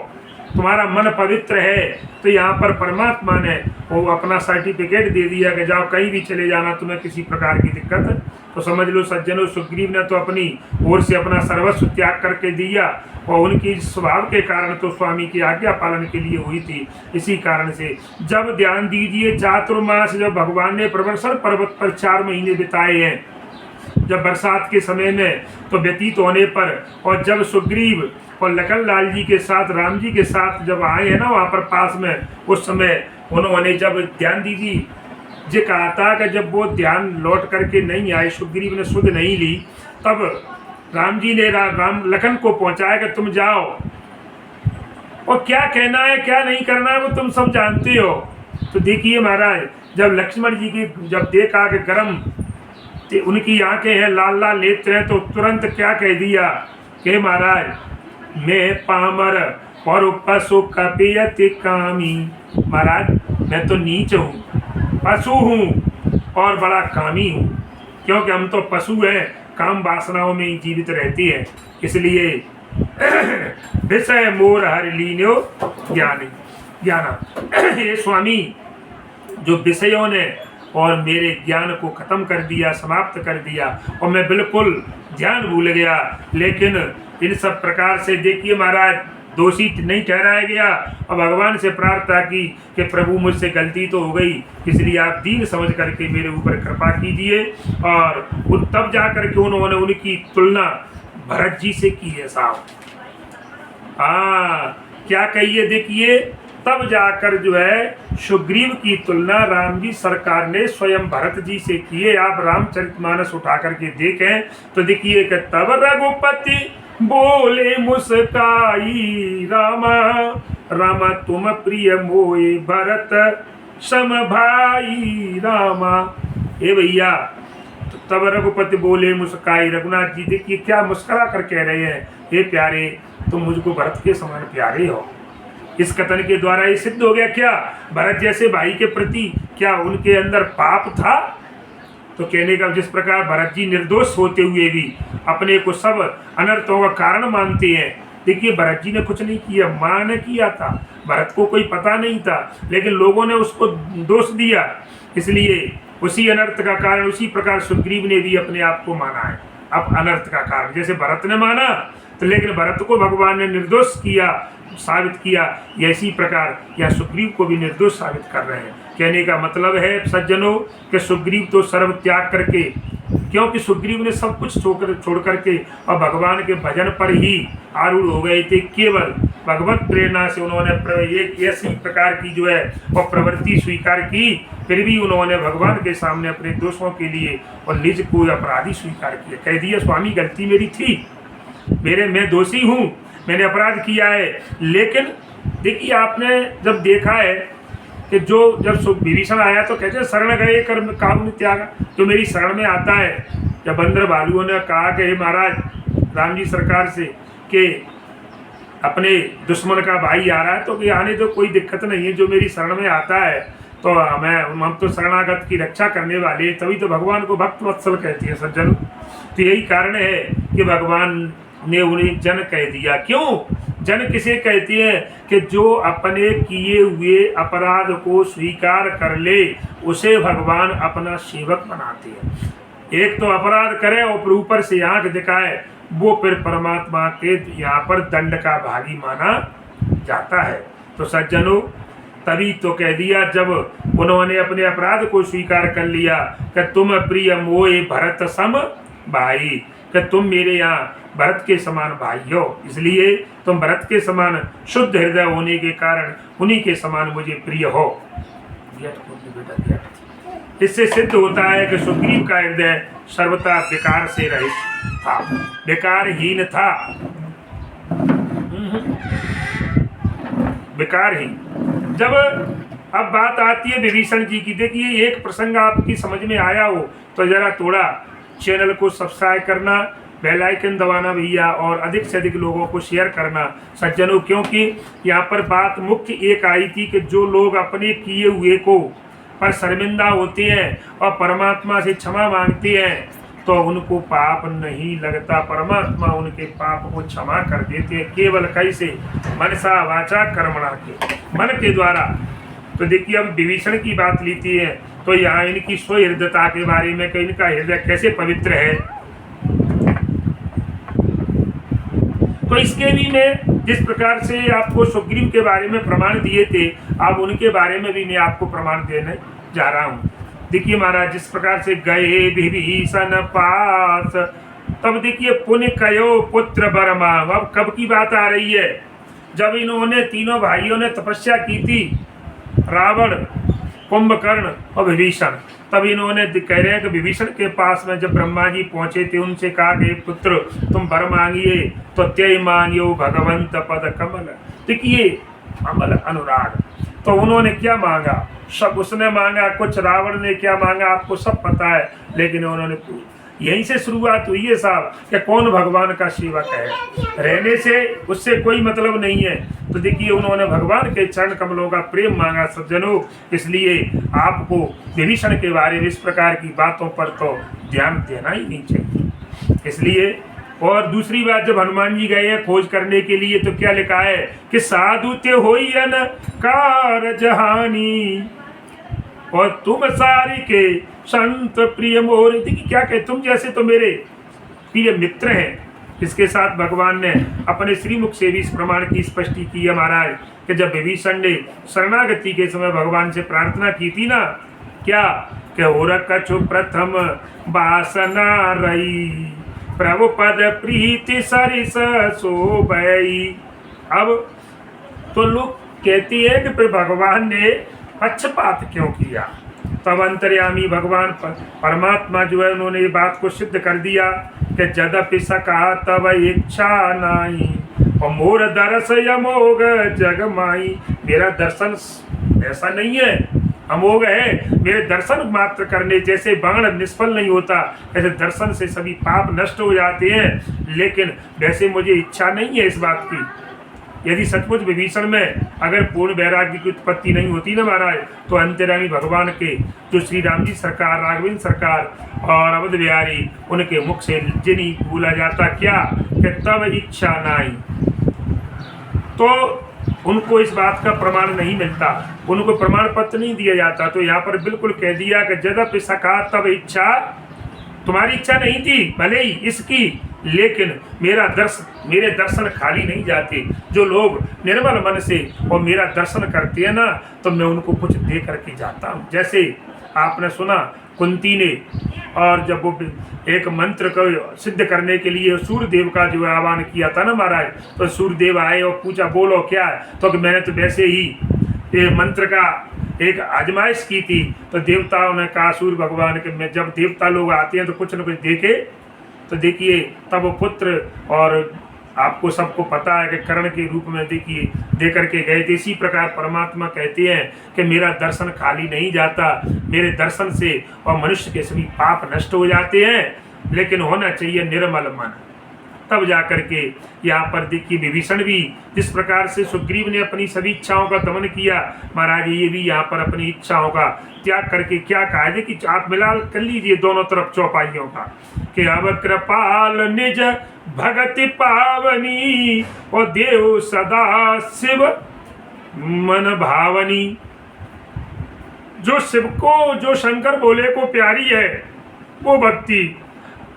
तुम्हारा मन पवित्र है। तो यहाँ पर परमात्मा ने वो अपना सर्टिफिकेट दे दिया कि जाओ कहीं भी चले जाना, तुम्हें किसी प्रकार की दिक्कत। तो समझ लो सज्जनों, सुग्रीव ने तो अपनी ओर से अपना सर्वस्व त्याग करके दिया, और उनकी स्वभाव के कारण तो स्वामी की आज्ञा पालन के लिए हुई थी। इसी कारण से जब ध्यान दीजिए, चातुर्मास जब भगवान ने प्रवर्षण पर्वत पर 4 महीने बिताए हैं, जब बरसात के समय में तो व्यतीत होने पर, और जब सुग्रीव और लखन लाल जी के साथ, राम जी के साथ जब आए हैं ना वहाँ पर पास में, उस समय उन्होंने जब ध्यान दीजिए जो कहा था कि जब वो ध्यान लौट करके नहीं आए, सुग्रीव ने सुध नहीं ली, तब राम जी ने राम लखन को पहुँचाया कि तुम जाओ, और क्या कहना है क्या नहीं करना है वो तुम सब जानते हो। तो देखिए महाराज, जब लक्ष्मण जी की जब देखा कि गर्म उनकी आंखें हैं, लाल लाल नेत्र हैं, तो तुरंत क्या कह दिया कि महाराज मैं पामर और पशु कपियति कामी। महाराज मैं तो नीच हूँ, पशु हूँ और बड़ा कामी हूँ, क्योंकि हम तो पशु हैं, काम वासनाओं में ही जीवित रहती है। इसलिए विषय मोर हर लीनो ज्ञानी ज्ञाना। ये स्वामी, जो विषयों ने और मेरे ज्ञान को खत्म कर दिया, समाप्त कर दिया, और मैं बिल्कुल ध्यान भूल गया। लेकिन इन सब प्रकार से देखिए महाराज, दोषी नहीं ठहराया गया और भगवान से प्रार्थना की कि प्रभु मुझसे गलती तो हो गई, इसलिए आप दीन समझ करके मेरे ऊपर कृपा कीजिए। और तब जा करके उन्होंने उनकी तुलना भरत जी से की है साहब। क्या कहिए, देखिए तब जाकर जो है सुग्रीव की तुलना राम जी सरकार ने स्वयं भरत जी से की है। आप रामचरितमानस उठा करके देखें तो देखिए कि तब रघुपति बोले मुस्काई, रामा रामा तुम प्रिय मोए भरत सम भाई रामा। ए भैया, तब रघुपति बोले मुस्काई, रघुनाथ जी देखिए क्या मुस्कुरा कर कह रहे हैं, हे प्यारे तुम मुझको भरत के समान प्यारे हो। इस कथन के द्वारा ये सिद्ध हो गया क्या भरत जैसे भाई के प्रति क्या उनके अंदर पाप था? तो कहने का जिस प्रकार भरत जी निर्दोष होते हुए भी अपने को सब अनर्थों का कारण मानते हैं, देखिए भरत जी ने कुछ नहीं किया, माँ ने किया था, भरत को कोई पता नहीं था, लेकिन लोगों ने उसको दोष दिया, इसलिए उसी अनर्थ का कारण उसी प्रकार सुग्रीव ने भी अपने आप को माना है अब अनर्थ का कारण। जैसे भरत ने माना तो लेकिन भरत को भगवान ने निर्दोष किया, साबित किया, इसी प्रकार यह सुग्रीव को भी निर्दोष साबित कर रहे हैं। कहने का मतलब है सज्जनों कि सुग्रीव तो सर्व त्याग करके, क्योंकि सुग्रीव ने सब कुछ छोड़ करके और भगवान के भजन पर ही आरूढ़ हो गए थे। केवल भगवत प्रेरणा से उन्होंने एक ऐसी प्रकार की जो है और प्रवृत्ति स्वीकार की, फिर भी उन्होंने भगवान के सामने अपने दोषों के लिए और निज को अपराधी स्वीकार किया। कह दिया स्वामी गलती मेरी थी, मैं दोषी हूँ, मैंने अपराध किया है। लेकिन देखिए आपने जब देखा है कि जब विभीषण आया तो कहते हैं शरण गए कर्म काहू त्यागा, जो मेरी शरण में आता है। जब बंदर भालुओं ने कहा कि हे महाराज राम जी सरकार से कि अपने दुश्मन का भाई आ रहा है तो कि आने तो कोई दिक्कत नहीं है, जो मेरी शरण में आता है तो हम तो शरणागत की रक्षा करने वाले, तभी तो भगवान को भक्त वत्सल कहती है सज्जन। तो यही कारण है कि भगवान ने उन्हें जन कह दिया। क्यों जन किसे कहते हैं? कि जो अपने किए हुए अपराध को स्वीकार कर ले उसे भगवान अपना सेवक बनाते हैं। एक तो अपराध करे और फिर ऊपर से आंख दिखाए, वो फिर परमात्मा के यहाँ पर दंड का भागी माना जाता है। तो सज्जनों तभी तो कह दिया जब उन्होंने अपने अपराध को स्वीकार कर लिया कि तुम प्रिय मोए भरत सम भाई, कि तुम मेरे यहाँ भरत के समान भाई हो, इसलिए तुम भरत के समान शुद्ध हृदय होने के कारण उन्हीं के समान मुझे प्रिय हो। इससे सिद्ध होता है कि सुग्रीव का हृदय सर्वथा विकार से रहित था, विकारहीन था, विकारहीन। जब अब बात आती है विभीषण जी की, देखिए एक प्रसंग आपकी समझ में आया हो तो जरा थोड़ा चैनल को सब्सक्राइब करना, बेल आइकन दबाना भैया, और अधिक से अधिक लोगों को शेयर करना सज्जनों, क्योंकि यहाँ पर बात मुख्य एक आई थी कि जो लोग अपने किए हुए को पर शर्मिंदा होते हैं और परमात्मा से क्षमा मांगते हैं तो उनको पाप नहीं लगता, परमात्मा उनके पाप को क्षमा कर देते हैं। केवल कैसे? मनसा वाचा कर्मणा के, मन के द्वारा। तो देखिए अब विभीषण की बात लेती है तो यहाँ इनकी स्वहृदयता के बारे में कि इनका हृदय कैसे पवित्र है, तो इसके भी मैं जिस प्रकार से आपको सुग्रीव के बारे में प्रमाण दिए थे, अब उनके बारे में भी मैं आपको प्रमाण देने जा रहा हूँ। देखिए महाराज जिस प्रकार से गए विभीषण पास, तब देखिए पुण्य कयो पुत्र बरमा। अब कब की बात आ रही है? जब इन्होंने तीनों भाइयों ने तपस्या की थी, रावण, कुंभकर्ण और विभीषण, तब इन्होंने कह रहे हैं कि विभीषण के पास में जब ब्रह्मा जी पहुंचे थे उनसे कहा कि पुत्र तुम वर मांगिए तो त्यय मांगियो भगवंत पद कमल। देखिए कमल अनुराग, तो उन्होंने क्या मांगा? सब उसने मांगा कुछ, रावण ने क्या मांगा आपको सब पता है, लेकिन उन्होंने यहीं से शुरुआत हुई है साहब कि कौन भगवान का सेवक है, रहने से उससे कोई मतलब नहीं है। तो देखिए उन्होंने भगवान के चरण कमलों का प्रेम मांगा सज्जनों, इसलिए आपको विभीषण के बारे में इस प्रकार की बातों पर तो ध्यान देना ही नहीं चाहिए। इसलिए और दूसरी बात, जब हनुमान जी गए हैं खोज करने के लिए तो क्या लिखा है कि साधु ते होई न कारज हानि और तुम सारी के संत प्रिय मोर। देखिए क्या कहे, तुम जैसे तो मेरे प्रिय मित्र हैं, इसके साथ भगवान ने अपने श्रीमुख से भी इस प्रमाण की स्पष्टि की है महाराज कि जब विभीषण ने शरणागति के समय भगवान से प्रार्थना की थी ना, क्या कि और कछु प्रथम वासना रही प्रभु पद प्रीति सरिस शोभई। अब तो लोग कहती है कि फिर भगवान ने पक्षपात क्यों किया। तब अंतर्यामी भगवान परमात्मा जो है उन्होंने ये बात को सिद्ध कर दिया कि जदपि सका तब इच्छा नाई और मोर दरस अमोघ जग माई। मेरा दर्शन ऐसा नहीं है, अमोघ है। मेरे दर्शन मात्र करने जैसे बाण निष्फल नहीं होता, ऐसे दर्शन से सभी पाप नष्ट हो जाते हैं। लेकिन वैसे मुझे इच्छा नहीं है इस बात की। यदि सचमुच विभीषण में अगर पूर्ण वैराग्य की उत्पत्ति नहीं होती ना महाराज, तो अंतर्यामी भगवान के जो श्री राम जी सरकार, राघवेंद्र सरकार और अवध बिहारी, उनके मुख से जिनी बोला जाता क्या कि तब इच्छा नाई, तो उनको इस बात का प्रमाण नहीं मिलता, उनको प्रमाण पत्र नहीं दिया जाता। तो यहाँ पर बिल्कुल कह दिया कि जदपि सका तब इच्छा, तुम्हारी इच्छा नहीं थी भले ही इसकी, लेकिन मेरे दर्शन खाली नहीं जाते। जो लोग निर्मल मन से और मेरा दर्शन करते हैं ना, तो मैं उनको कुछ दे करके जाता हूँ। जैसे आपने सुना कुंती ने, और जब वो एक मंत्र को सिद्ध करने के लिए सूर्यदेव का जो आह्वान किया था ना महाराज, तो सूर्यदेव आए और पूछा बोलो क्या है, तो कि मैंने तो वैसे ही ये मंत्र का एक आजमाइश की थी। तो देवताओं ने कहा सूर्य भगवान के, में जब देवता लोग आते हैं तो कुछ न कुछ देखे, तो देखिए तब वो पुत्र, और आपको सबको पता है कि कर्ण के रूप में देखिए दे करके गए थे। इसी प्रकार परमात्मा कहते हैं कि मेरा दर्शन खाली नहीं जाता, मेरे दर्शन से और मनुष्य के सभी पाप नष्ट हो जाते हैं, लेकिन होना चाहिए निर्मल मन। तब जाकर के यहाँ पर देखिए विभीषण भी जिस प्रकार से सुग्रीव ने अपनी सभी इच्छाओं का दमन किया, महाराज ये भी यहाँ पर अपनी इच्छाओं का त्याग करके क्या कहा है कि आप मिलाल कर लीजिए दोनों तरफ चौपाइयों का, कि अब कृपाल निज भगति पावनी और देव सदा शिव मन भावनी। जो शिव को, जो शंकर भोले को प्यारी है वो भक्ति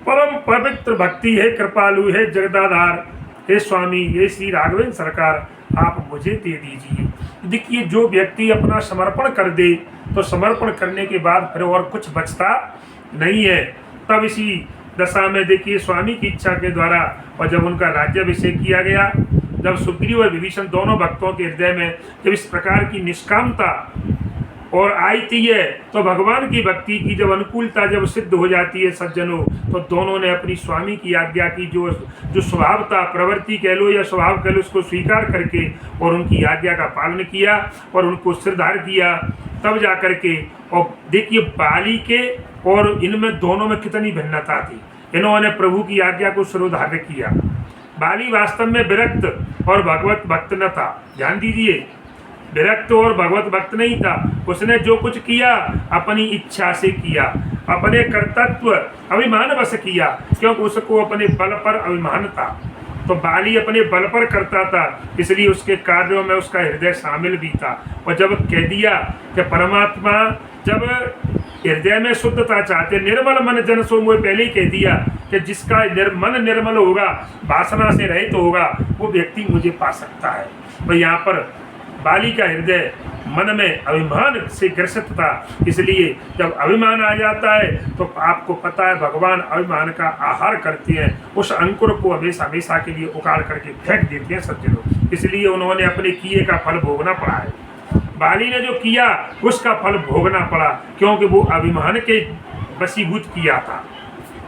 परम पवित्र भक्ति है, कृपालु है, जगदाधार। हे स्वामी, हे श्री राघवेंद्र सरकार, आप मुझे दे दीजिए। देखिए जो व्यक्ति अपना समर्पण कर दे, तो समर्पण करने के बाद फिर और कुछ बचता नहीं है। तब इसी दशा में देखिए स्वामी की इच्छा के द्वारा, और जब उनका राज्याभिषेक किया गया, जब सुग्रीव और विभीषण दोनों भक्तों के हृदय में जब इस प्रकार की निष्कामता और आई थी है, तो भगवान की भक्ति की जब अनुकूलता जब सिद्ध हो जाती है सज्जनों, तो दोनों ने अपनी स्वामी की आज्ञा की जो स्वभाव था, प्रवृत्ति कह लो या स्वभाव कह लो, उसको स्वीकार करके और उनकी आज्ञा का पालन किया और उनको सिरधार किया। तब जा करके, और देखिए बाली के और इनमें दोनों में कितनी भिन्नता थी। इन्होंने प्रभु की आज्ञा को सिरोधार्य किया। बाली वास्तव में विरक्त और भगवत भक्त न था, ध्यान दीजिए, विरक्त और भगवत भक्त नहीं था। उसने जो कुछ किया अपनी इच्छा से किया, अपने कर्तव्य अभिमान वश किया, क्योंकि उसको अपने बल पर अभिमान था। तो बाली अपने बल पर करता था, इसलिए उसके कार्यों में उसका हृदय शामिल भी था। और जब कह दिया कि परमात्मा जब हृदय में शुद्धता चाहते, निर्मल मन जन सो मोह, पहले ही कह दिया कि जिसका मन निर्मल होगा, वासना से रहित तो होगा, वो व्यक्ति मुझे पा सकता है। तो यहाँ पर बाली का हृदय मन में अभिमान से ग्रसित था, इसलिए जब अभिमान आ जाता है तो आपको पता है भगवान अभिमान का आहार करते हैं, उस अंकुर को हमेशा हमेशा के लिए उखाड़ करके फेंक देते हैं सज्जनों। इसलिए उन्होंने अपने किए का फल भोगना पड़ा है। बाली ने जो किया उसका फल भोगना पड़ा, क्योंकि वो अभिमान के वशीभूत किया था।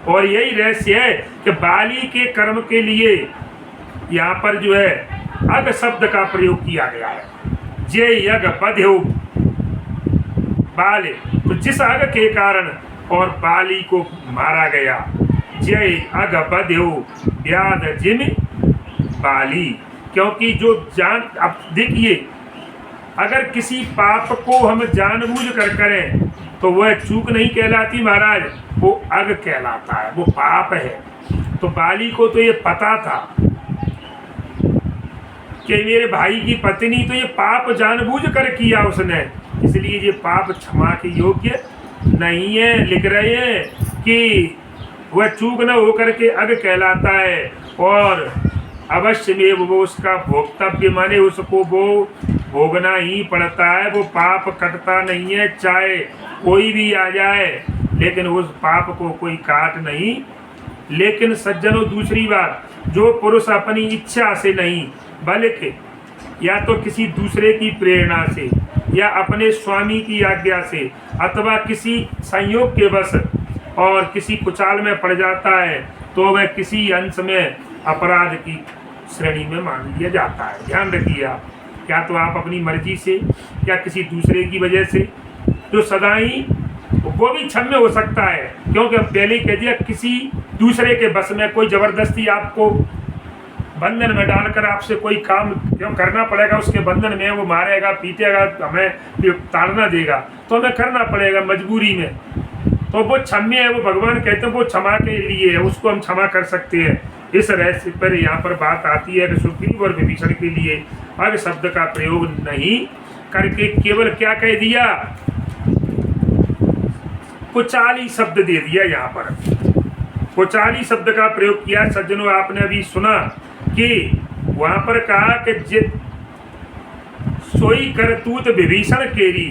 और यही रहस्य है कि बाली के कर्म के लिए यहाँ पर जो है अग शब्द का प्रयोग किया गया है। जय यज्ञ बध्यो बाले, तो जिस अग के कारण और बाली को मारा गया, जय अग बध्यो व्याध जिम बाली। क्योंकि जो जान, अब देखिए अगर किसी पाप को हम जानबूझ कर करें तो वह चूक नहीं कहलाती महाराज, वो अग कहलाता है, वो पाप है। तो बाली को तो ये पता था कि मेरे भाई की पत्नी, तो ये पाप जानबूझ कर किया उसने, इसलिए ये पाप क्षमा के योग्य नहीं है। लिख रहे हैं कि वह चूक न होकर के अग कहलाता है। और अवश्य में वो उसका भोक्तव्य, माने उसको वो भोगना ही पड़ता है। वो पाप कटता नहीं है, चाहे कोई भी आ जाए, लेकिन उस पाप को कोई काट नहीं। लेकिन सज्जनों, दूसरी बात, जो पुरुष अपनी इच्छा से नहीं बल्कि या तो किसी दूसरे की प्रेरणा से या अपने स्वामी की आज्ञा से अथवा किसी संयोग के वश और किसी कुचाल में पड़ जाता है, तो वह किसी अंश में अपराध की श्रेणी में मान लिया जाता है। ध्यान रखिए आप, क्या तो आप अपनी मर्जी से या किसी दूसरे की वजह से, जो सदा ही वो भी क्षम्य हो सकता है, क्योंकि अब पहले ही कह दिया, किसी दूसरे के बस में कोई जबरदस्ती आपको बंधन में डालकर आपसे कोई काम क्यों करना पड़ेगा, उसके बंधन में वो मारेगा, पीटेगा, हमें ताड़ना देगा, तो हमें करना पड़ेगा मजबूरी में, तो वो क्षम्य है। वो भगवान कहते हैं वो क्षमा के लिए है, उसको हम क्षमा कर सकते हैं। इस रहस्य पर यहाँ पर बात आती है कि सुग्रीव और विभीषण के लिए अग शब्द का प्रयोग नहीं करके केवल क्या कह दिया, कुचाली शब्द दे दिया। यहाँ पर कुचाली शब्द का प्रयोग किया। सज्जनों, आपने अभी सुना कि वहां पर कहा कि जित सोई करतूत विभीषण केरी,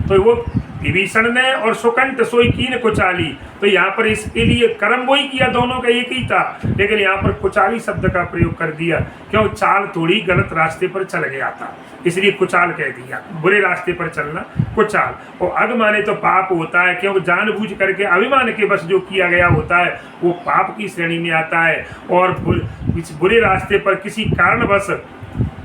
तो वो विभीषण ने और सुकंठ सोई कीन कुचाली, तो यहाँ पर इसके लिए कर्म वही किया, दोनों का एक ही था, लेकिन यहाँ पर कुचाली शब्द का प्रयोग कर दिया। क्यों? चाल थोड़ी गलत रास्ते पर चल गया था, इसलिए कुचाल कह दिया। बुरे रास्ते पर चलना कुचाल। और अग माने तो पाप होता है, क्योंकि जानबूझ करके अभिमान के बस जो किया गया होता है वो पाप की श्रेणी में आता है। और बुरे रास्ते पर किसी कारणवश,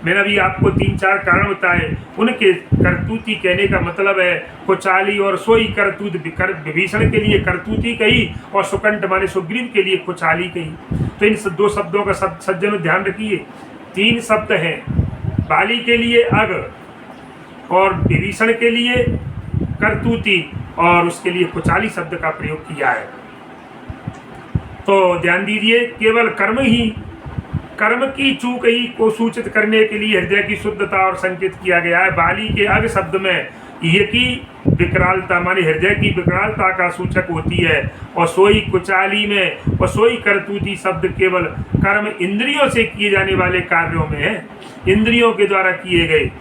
मैंने अभी आपको 3-4 कारण बताए, उनके करतूती कहने का मतलब है कुचाली। और सोई करतूत विभीषण के लिए करतूती कही और सुकंठ माने सुग्रीव के लिए कुचाली कही। तो इन 2 शब्दों का सज्जनों ध्यान रखिए, 3 शब्द हैं। बाली के लिए अग और विभीषण के लिए करतूती और उसके लिए कुचाली शब्द का प्रयोग किया है। तो ध्यान दीजिए, केवल कर्म की चूक ही को सूचित करने के लिए हृदय की शुद्धता और संकेत किया गया है। बाली के अग शब्द में ये की विकरालता माने हृदय की विकरालता का सूचक होती है, और सोई कुचाली में और सोई करतूती शब्द केवल कर्म इंद्रियों से किए जाने वाले कार्यों में है, इंद्रियों के द्वारा किए गए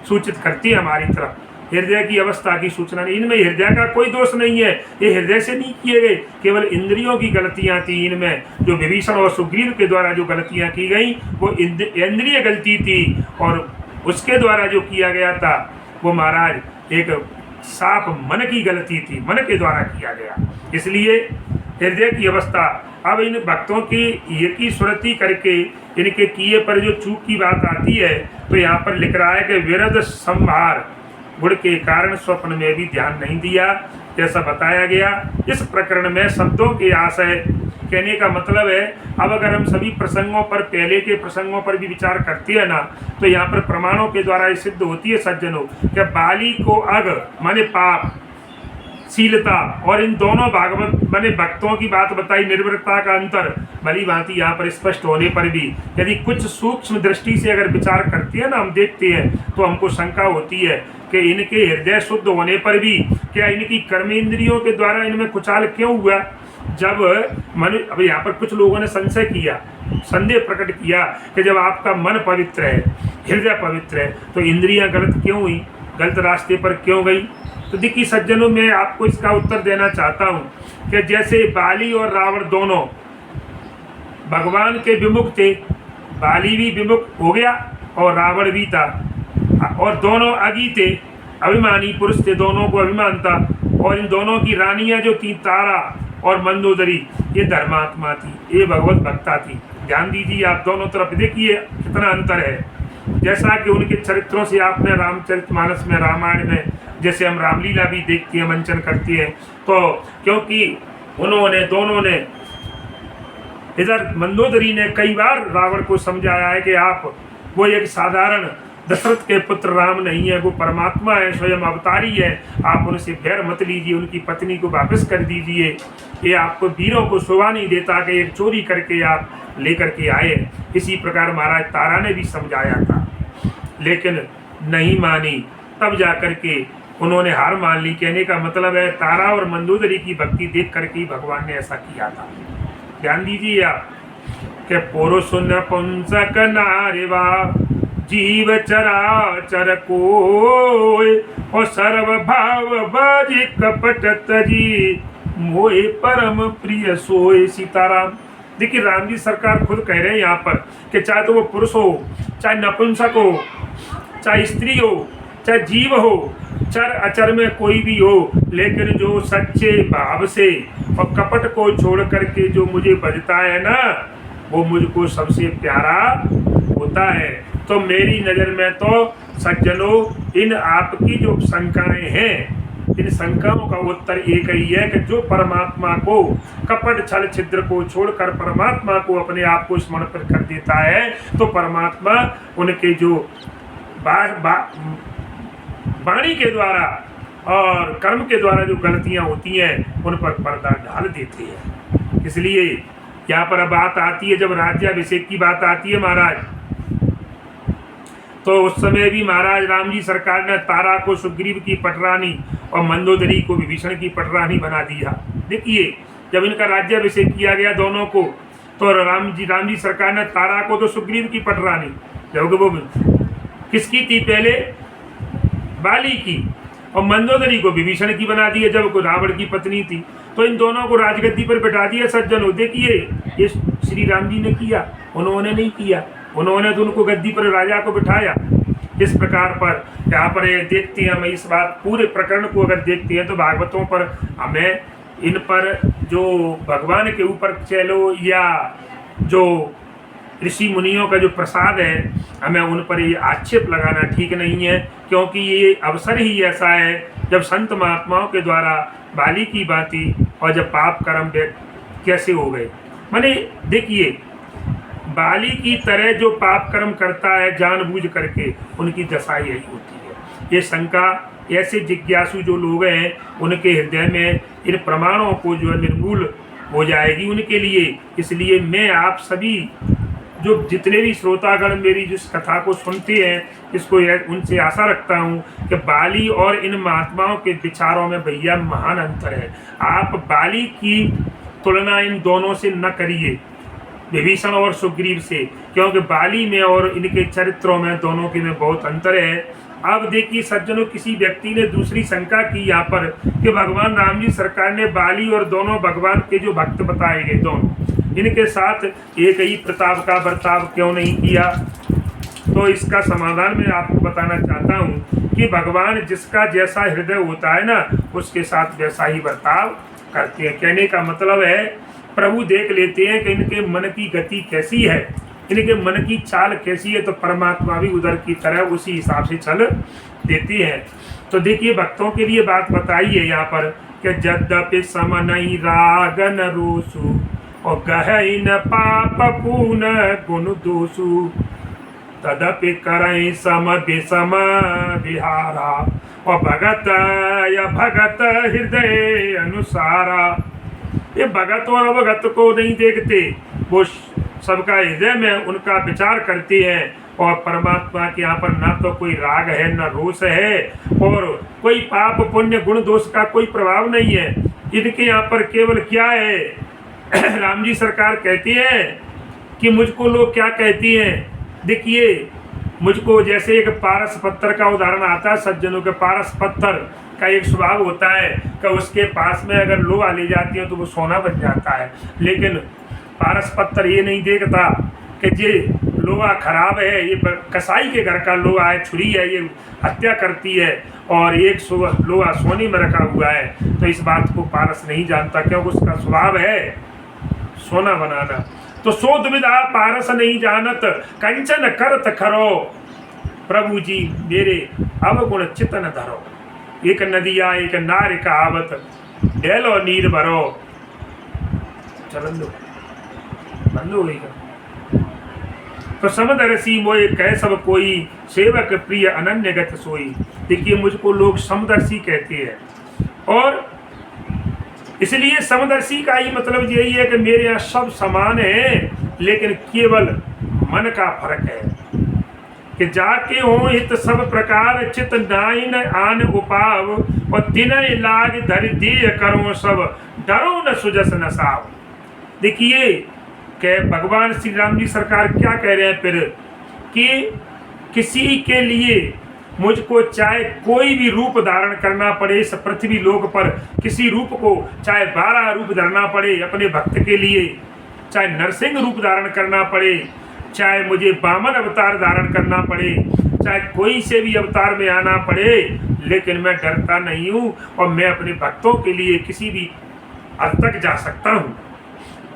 सूचित करती है हमारी तरफ, हृदय की अवस्था की सूचना नहीं। इनमें हृदय का कोई दोष नहीं है, ये हृदय से नहीं किए गए, केवल इंद्रियों की गलतियां थी इनमें। जो विभीषण और सुग्रीव के द्वारा जो गलतियां की गई वो इंद्रिय गलती थी, और उसके द्वारा जो किया गया था वो महाराज एक साफ मन की गलती थी, मन के द्वारा किया गया। इसलिए हृदय की अवस्था, अब इन भक्तों की ये की सुरति करके इनके किए पर जो चूक की बात आती है, तो यहाँ पर लिख रहा है कि विरध संभार गुण के कारण स्वप्न में भी ध्यान नहीं दिया, जैसा बताया गया। इस प्रकरण में शब्दों के आशय कहने का मतलब है, अब अगर हम सभी प्रसंगों पर, पहले के प्रसंगों पर भी विचार करते हैं ना, तो यहाँ पर प्रमाणों के द्वारा ये सिद्ध होती है सज्जनों कि बाली को अग माने पाप, शीलता, और इन दोनों भागवत माने भक्तों की बात बताई, निर्भरता का अंतर भली भांति यहाँ पर स्पष्ट होने पर भी यदि कुछ सूक्ष्म दृष्टि से अगर विचार करते हैं ना, हम देखते हैं, तो हमको शंका होती है कि इनके हृदय शुद्ध होने पर भी क्या इनकी कर्मेंद्रियों के द्वारा इनमें कुचाल क्यों हुआ। जब अब यहाँ पर कुछ लोगों ने संदेह प्रकट किया कि जब आपका मन पवित्र है, हृदय पवित्र है, तो इंद्रियां गलत क्यों हुई, गलत रास्ते पर क्यों गई। तो देखिए सज्जनों, मैं आपको इसका उत्तर देना चाहता हूँ कि जैसे बाली और रावण दोनों भगवान के विमुख थे, बाली भी विमुख हो गया और रावण भी था, और दोनों अगी थे, अभिमानी पुरुष थे, दोनों को अभिमान था। और इन दोनों की रानियां जो थी तारा और मंदोदरी, ये धर्मात्मा थी, ये भगवत भक्ता थी। ध्यान दीजिए आप दोनों तरफ, देखिए कितना अंतर है। जैसा कि उनके चरित्रों से आपने रामचरितमानस में, रामायण में जैसे हम रामलीला भी देखते हैं, मंचन करते हैं, तो क्योंकि दोनों ने इधर मंदोदरी ने कई बार रावण को समझाया है कि आप वो एक साधारण दशरथ के पुत्र राम नहीं है, वो परमात्मा है, स्वयं अवतारी है, आप उनसे बैर मत लीजिए, उनकी पत्नी को वापस कर दीजिए, ये आपको वीरों को शोभा नहीं देता कि एक चोरी करके आप लेकर के आए। इसी प्रकार महाराज तारा ने भी समझाया था, लेकिन नहीं मानी, तब जाकर के उन्होंने हार मान ली। कहने का मतलब है तारा और मंदोदरी की भक्ति देख करके भगवान ने ऐसा किया था। ध्यान दीजिए आप। के पुरुष नपुंसक नारिवा जीव चराचर कोय और सर्व भाव बाजी कपट तजी मोए परम प्रिय सोए। सीताराम। देखिए राम जी सरकार खुद कह रहे हैं यहाँ पर कि चाहे तो वो पुरुष हो, चाहे नपुंसक हो, चाहे स्त्री हो, चाहे जीव हो, चर अचर में कोई भी हो, लेकिन जो सच्चे भाव से और कपट को छोड़ करके जो मुझे भजता है ना, वो मुझको सबसे प्यारा होता है। तो मेरी नज़र में तो सज्जनों इन आपकी जो शंकाएं हैं, इन शंकाओं का उत्तर एक ही है कि जो परमात्मा को कपट छल छिद्र को छोड़कर परमात्मा को अपने आप को समर्पित कर देता है, तो परमात्मा उनके जो वाणी के द्वारा और कर्म के द्वारा जो गलतियां होती हैं उन पर पर्दा डाल देते हैं। इसलिए यहाँ पर बात आती है, जब राज्याभिषेक की बात आती है महाराज, तो उस समय भी महाराज राम जी सरकार ने तारा को सुग्रीव की पटरानी और मंदोदरी को विभीषण की पटरानी बना दिया। देखिए जब इनका राज्याभिषेक किया गया दोनों को, तो राम जी सरकार ने तारा को तो सुग्रीव की पटरानी, जबकि वो किसकी थी पहले, बाली की, और मंदोदरी को विभीषण की बना दिया जब रावण की पत्नी थी। तो इन दोनों को राजगद्दी पर बैठा दिया। सज्जनों देखिए ये श्री राम जी ने किया, उन्होंने नहीं किया, उन्होंने तो उनको गद्दी पर राजा को बिठाया। इस प्रकार पर यहाँ पर देखते हैं हम इस बात पूरे प्रकरण को अगर देखते हैं तो भागवतों पर हमें इन पर जो भगवान के ऊपर चलो या जो ऋषि मुनियों का जो प्रसाद है, हमें उन पर ये आक्षेप लगाना ठीक नहीं है, क्योंकि ये अवसर ही ऐसा है जब संत महात्माओं के द्वारा बाली की बाती और जब पाप कर्म कैसे हो गए। माने देखिए बाली की तरह जो पाप कर्म करता है जानबूझ करके, उनकी दशा यही होती है। ये शंका ऐसे जिज्ञासु जो लोग हैं उनके हृदय में इन प्रमाणों को जो निर्मूल हो जाएगी उनके लिए। इसलिए मैं आप सभी जो जितने भी श्रोतागण मेरी जिस कथा को सुनते हैं, इसको उनसे आशा रखता हूँ कि बाली और इन महात्माओं के विचारों में भैया महान अंतर है। आप बाली की तुलना इन दोनों से न करिए, विभीषण और सुग्रीव से, क्योंकि बाली में और इनके चरित्रों में दोनों के में बहुत अंतर है। अब देखिए सज्जनों, किसी व्यक्ति ने दूसरी शंका की यहाँ पर कि भगवान राम जी सरकार ने बाली और दोनों भगवान के जो भक्त बताए गए दोनों, इनके साथ एक ही प्रताप का बर्ताव क्यों नहीं किया। तो इसका समाधान मैं आपको बताना चाहता हूँ कि भगवान जिसका जैसा हृदय होता है ना, उसके साथ वैसा ही बर्ताव करते हैं। कहने का मतलब है प्रभु देख लेते हैं कि इनके मन की गति कैसी है, इनके मन की चाल कैसी है, तो परमात्मा भी उधर की तरह उसी हिसाब से चल देती है। तो देखिए भक्तों के लिए बात बताई है यहाँ पर कि यद्यपि सम नहीं रागन रोसु और गहई न पाप पून गुण दोषु, तदपि करई सम विषम विहारा और भगत या भगत हृदय अनुसारा। ये भगत और अवगत को नहीं देखते, वो सबका हृदय में उनका विचार करते हैं। और परमात्मा के यहाँ पर ना तो कोई राग है न रोष है और कोई पाप पुण्य गुण दोष का कोई प्रभाव नहीं है। इनके यहाँ पर केवल क्या है, राम जी सरकार कहती है कि मुझको लोग क्या कहती हैं। देखिए मुझको जैसे एक पारस पत्थर का उदाहरण आता है सज्जनों के, पारस पत्थर का एक स्वभाव होता है कि उसके पास में अगर लोहा ले जाती है तो वो सोना बन जाता है, लेकिन पारस पत्थर ये नहीं देखता कि ये लोहा खराब है, ये कसाई के घर का लोहा है, छुरी है, ये हत्या करती है, और एक लोहा सोने में रखा हुआ है। तो इस बात को पारस नहीं जानता क्योंकि उसका स्वभाव है सोना बनाना। तो सो दुविधा पारस नहीं जानत कंचन करत खरो, प्रभु जी मेरे अवगुण चितन धरो। एक नदिया एक नार कहावत, डेलो नीर भरो। चलन दो बंद हो गई। तो समदर्शी मोए कह सब कोई, सेवक प्रिय अनन्य गत सोई। देखिए मुझको लोग समदर्शी कहते हैं, और इसलिए समदर्शी का ही मतलब यही है कि मेरे यहाँ सब समान है, लेकिन केवल मन का फर्क है कि जाके हो हित सब प्रकार चित नाइन आन उपाव, और तिनय लाग धर देह करो सब, डरो न सुजस न साव। देखिए कि भगवान श्री राम जी सरकार क्या कह रहे हैं फिर कि किसी के लिए मुझको चाहे कोई भी रूप धारण करना पड़े इस पृथ्वी लोक पर, किसी रूप को चाहे 12 रूप धरना पड़े अपने भक्त के लिए, चाहे नरसिंह रूप धारण करना पड़े, चाहे मुझे वामन अवतार धारण करना पड़े, चाहे कोई से भी अवतार में आना पड़े, लेकिन मैं डरता नहीं हूँ और मैं अपने भक्तों के लिए किसी भी हद तक जा सकता हूँ।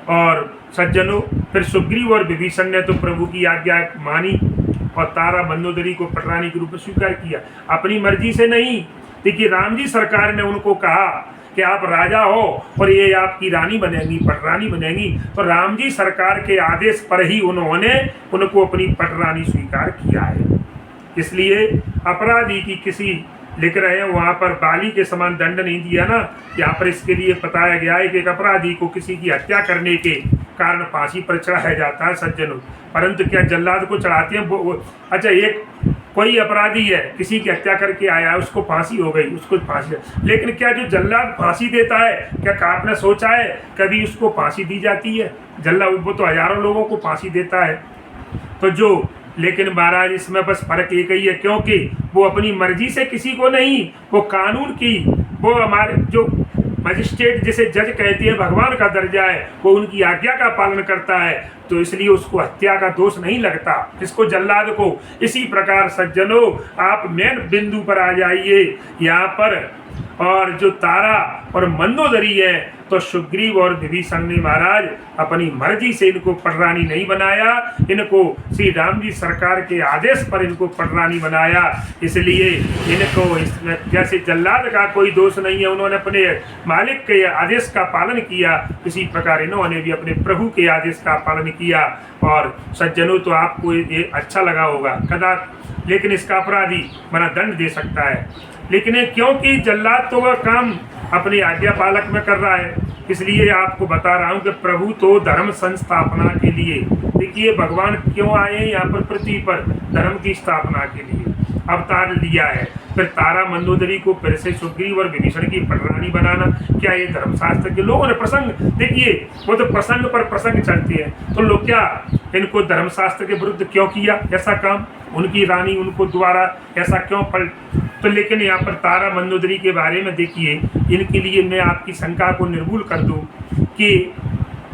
और सज्जनों, फिर सुग्रीव और विभीषण ने तो प्रभु की आज्ञा मानी और तारा मंदोदरी को पटरानी के रूप में स्वीकार किया, अपनी मर्जी से नहीं। देखिए, राम जी सरकार ने उनको कहा कि आप राजा हो और ये आपकी रानी बनेंगी, पटरानी बनेंगी, तो राम जी सरकार के आदेश पर ही उन्होंने उनको अपनी पटरानी स्वीकार किया है। इसलिए अपराधी की किसी लिख रहे हैं वहां पर बाली के समान दंड नहीं दिया ना, यहाँ पर इसके लिए बताया गया है कि एक अपराधी को किसी की हत्या करने के कारण फांसी पर चढ़ाया जाता है सज्जनों, परंतु क्या जल्लाद को चढ़ाते हैं? अच्छा, एक कोई अपराधी है, किसी की हत्या करके आया है, उसको फांसी हो गई, उसको फांसी, लेकिन क्या जो जल्लाद फांसी देता है, क्या आपने सोचा है कभी उसको फांसी दी जाती है? जल्लाद वो तो हजारों लोगों को फांसी देता है। तो जो, लेकिन महाराज इसमें बस फर्क एक ही है, क्योंकि वो अपनी मर्जी से किसी को नहीं, वो कानून की, वो हमारे जो मजिस्ट्रेट जिसे जज कहते हैं, भगवान का दर्जा है, वो उनकी आज्ञा का पालन करता है, तो इसलिए उसको हत्या का दोष नहीं लगता, किसको? जल्लाद को। इसी प्रकार सज्जनों, आप मेन बिंदु पर आ जाइए यहाँ पर। और जो तारा और मंदोदरी है, तो सुग्रीव और विभीषण ने महाराज अपनी मर्जी से इनको पटरानी नहीं बनाया, इनको श्री राम जी सरकार के आदेश पर इनको पटरानी बनाया। इसलिए इनको इसमें जैसे जल्लाद का कोई दोष नहीं है, उन्होंने अपने मालिक के आदेश का पालन किया, इसी प्रकार इन्होंने भी अपने प्रभु के आदेश का पालन किया। और सज्जनों, तो आपको ये अच्छा लगा होगा कदा, लेकिन इसका अपराधी बना दंड दे सकता है, लेकिन क्योंकि जल्लाद तो वह काम अपनी आज्ञा पालक में कर रहा है, इसलिए आपको बता रहा हूँ कि प्रभु तो धर्म संस्थापना के लिए, देखिए भगवान क्यों आए यहाँ पर पृथ्वी पर, धर्म की स्थापना के लिए अवतार लिया है। फिर तारा मंदोदरी को फिर से सुग्रीव और विभीषण की पटरानी बनाना, क्या ये धर्मशास्त्र के लोगों ने प्रसंग, देखिए वो तो प्रसंग पर प्रसंग चलते हैं, तो लोग क्या इनको धर्मशास्त्र के विरुद्ध क्यों किया ऐसा काम, उनकी रानी उनको द्वारा ऐसा क्यों पल। तो लेकिन यहाँ पर तारा मंदोदरी के बारे में देखिए, इनके लिए मैं आपकी शंका को निर्मूल कर दूं कि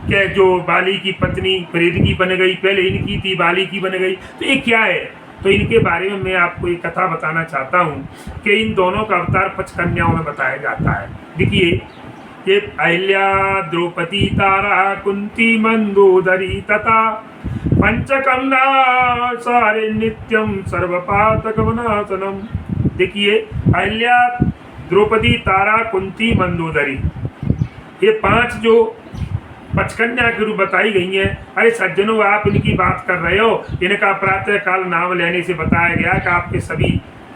क्या जो बाली की पत्नी प्रेत की बन गई, पहले इनकी थी, बाली की बन गई, तो ये क्या है? तो इनके बारे में मैं आपको एक कथा बताना चाहता हूँ कि इन दोनों का अवतार पंचकन्याओं में बताया जाता है। देखिए, ये अहिल्या, द्रौपदी, तारा, कुंती, मंदोदरी तथा पंचकन्या सारे नित्यम सर्वपातक विनाशनम। देखिए, अहिल्या, द्रौपदी, तारा, कुंती, मंदोदरी, ये 5 जो पंचकन्या के रूप बताई गई हैं। अरे सज्जनों, आप इनकी बात कर रहे हो, इनका प्रातः काल नाम लेने से बताया गया कि आपके सभी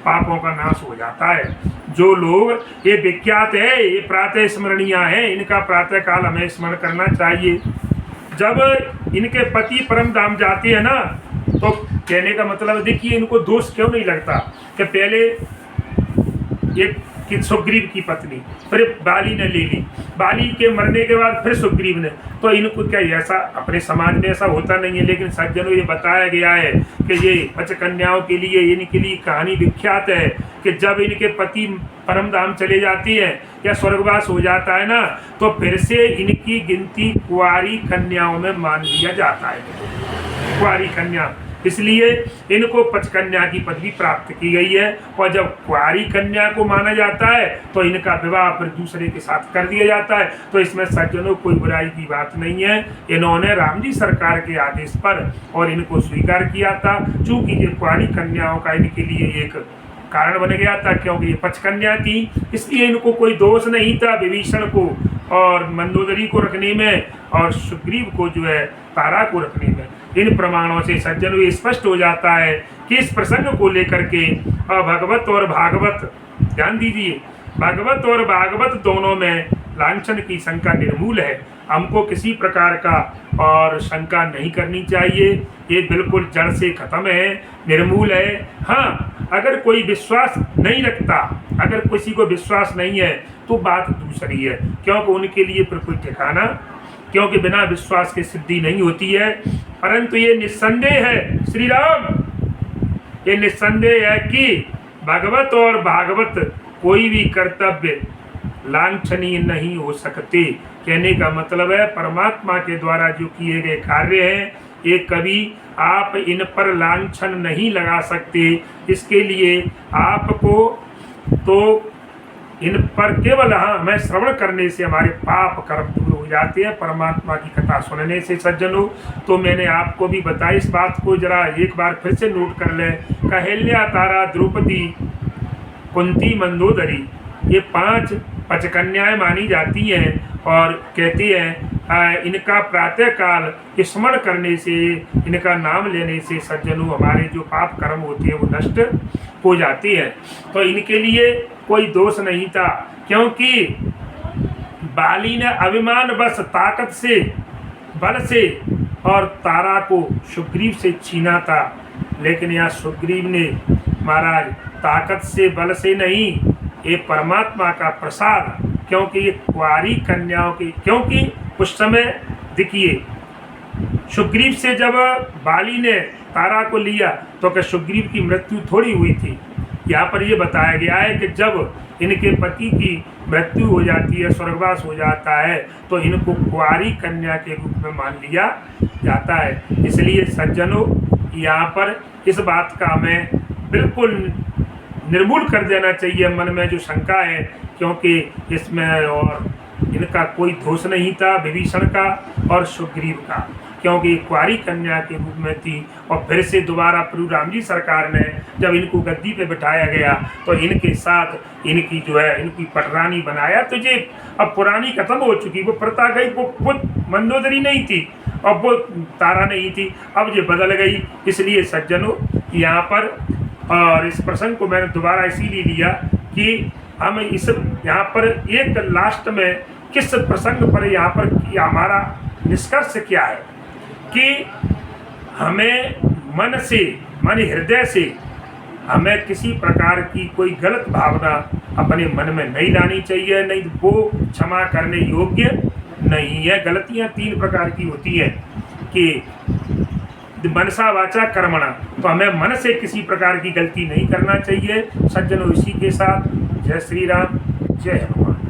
पापों का नाश हो जाता है। जो लोग, ये विख्यात है, ये प्रातः स्मरणीय है, इनका प्रातः काल हमें स्मरण करना चाहिए। जब इनके पति परम धाम जाते हैं ना, तो कहने का मतलब देखिए इनको दोष क्यों नहीं लगता कि पहले ये कि सुग्रीव की पत्नी, फिर बाली ने ले ली, बाली के मरने के बाद फिर सुग्रीव ने, तो इनको क्या ऐसा अपने समाज में ऐसा होता नहीं है। लेकिन सज्जनों, ये बताया गया है कि ये पंचकन्याओं के लिए, इनके लिए कहानी विख्यात है कि जब इनके पति परम धाम चले जाते हैं या स्वर्गवास हो जाता है ना, तो फिर से इनकी गिनती कुंवारी कन्याओं में मान लिया जाता है, कुंवारी कन्या, इसलिए इनको पंचकन्या की पदवी प्राप्त की गई है। और जब कुंवारी कन्या को माना जाता है तो इनका विवाह फिर दूसरे के साथ कर दिया जाता है। तो इसमें सज्जनों कोई बुराई की बात नहीं है, इन्होंने राम जी सरकार के आदेश पर और इनको स्वीकार किया था, चूंकि ये कुंवारी कन्याओं का इनके लिए एक कारण बन गया था, क्योंकि ये पंचकन्या थी, इसलिए इनको कोई दोष नहीं था विभीषण को और मंदोदरी को रखने में और सुग्रीव को जो है तारा को रखने में। इन प्रमाणों से सज्जनों ये स्पष्ट हो जाता है कि इस प्रसंग को लेकर के भगवत और भागवत, ध्यान दीजिए, भगवत और भागवत दोनों में लांछन की शंका निर्मूल है। हमको किसी प्रकार का और शंका नहीं करनी चाहिए, ये बिल्कुल जड़ से खत्म है, निर्मूल है। हाँ, अगर कोई विश्वास नहीं रखता, अगर किसी को विश्वास नहीं है तो बात दूसरी है, क्योंकि उनके लिए फिर कोई ठिकाना क्योंकि बिना विश्वास के सिद्धि नहीं होती है। परंतु ये निस्संदेह है श्री राम, ये निस्संदेह है कि भगवत और भागवत कोई भी कर्तव्य लांछनीय नहीं हो सकते। कहने का मतलब है परमात्मा के द्वारा जो किए गए कार्य हैं ये कभी आप इन पर लांछन नहीं लगा सकते। इसके लिए आपको तो इन पर केवल हमें श्रवण करने से हमारे पाप कर्म दूर हो जाते हैं, परमात्मा की कथा सुनने से सज्जनों। तो मैंने आपको भी बताया, इस बात को जरा एक बार फिर से नोट कर लें। कहेल्या, तारा, द्रौपदी, कुंती, मंदोदरी, ये 5 पचकन्याएं मानी जाती हैं और कहते हैं इनका प्रातः काल स्मरण करने से, इनका नाम लेने से सज्जनों हमारे जो पाप कर्म होते हैं वो नष्ट हो जाती है। तो इनके लिए कोई दोष नहीं था, क्योंकि बाली ने अभिमान बस ताकत से, बल से और तारा को सुग्रीव से छीना था। लेकिन यहाँ सुग्रीव ने महाराज ताकत से, बल से नहीं, ये परमात्मा का प्रसाद, क्योंकि ये कुंवारी कन्याओं की, क्योंकि उस समय देखिए सुग्रीव से जब बाली ने तारा को लिया तो क्या सुग्रीव की मृत्यु थोड़ी हुई थी। यहाँ पर ये बताया गया है कि जब इनके पति की मृत्यु हो जाती है, स्वर्गवास हो जाता है, तो इनको कुंवारी कन्या के रूप में मान लिया जाता है। इसलिए सज्जनों यहाँ पर इस बात का हमें बिल्कुल निर्मूल कर देना चाहिए मन में जो शंका है, क्योंकि इसमें और इनका कोई दोष नहीं था, विभीषण का और सुग्रीव का, क्योंकि कुंवारी कन्या के रूप में थी। और फिर से दोबारा प्रभु राम जी सरकार ने जब इनको गद्दी पे बिठाया गया तो इनके साथ इनकी जो है इनकी पटरानी बनाया। तो ये अब पुरानी खत्म हो चुकी, वो प्रथा गई, वो मंदोदरी नहीं थी और वो तारा नहीं थी, अब ये बदल गई। इसलिए सज्जनों यहाँ पर, और इस प्रसंग को मैंने दोबारा इसीलिए लिया कि हम इस यहाँ पर एक लास्ट में किस प्रसंग पर यहाँ पर हमारा निष्कर्ष क्या है कि हमें मन से, मन हृदय से हमें किसी प्रकार की कोई गलत भावना अपने मन में नहीं लानी चाहिए, नहीं वो क्षमा करने योग्य नहीं है। गलतियाँ 3 प्रकार की होती हैं कि मनसा वाचा कर्मणा, तो हमें मन से किसी प्रकार की गलती नहीं करना चाहिए। सज्जनों इसी के साथ जय श्री राम, जय हनुमान।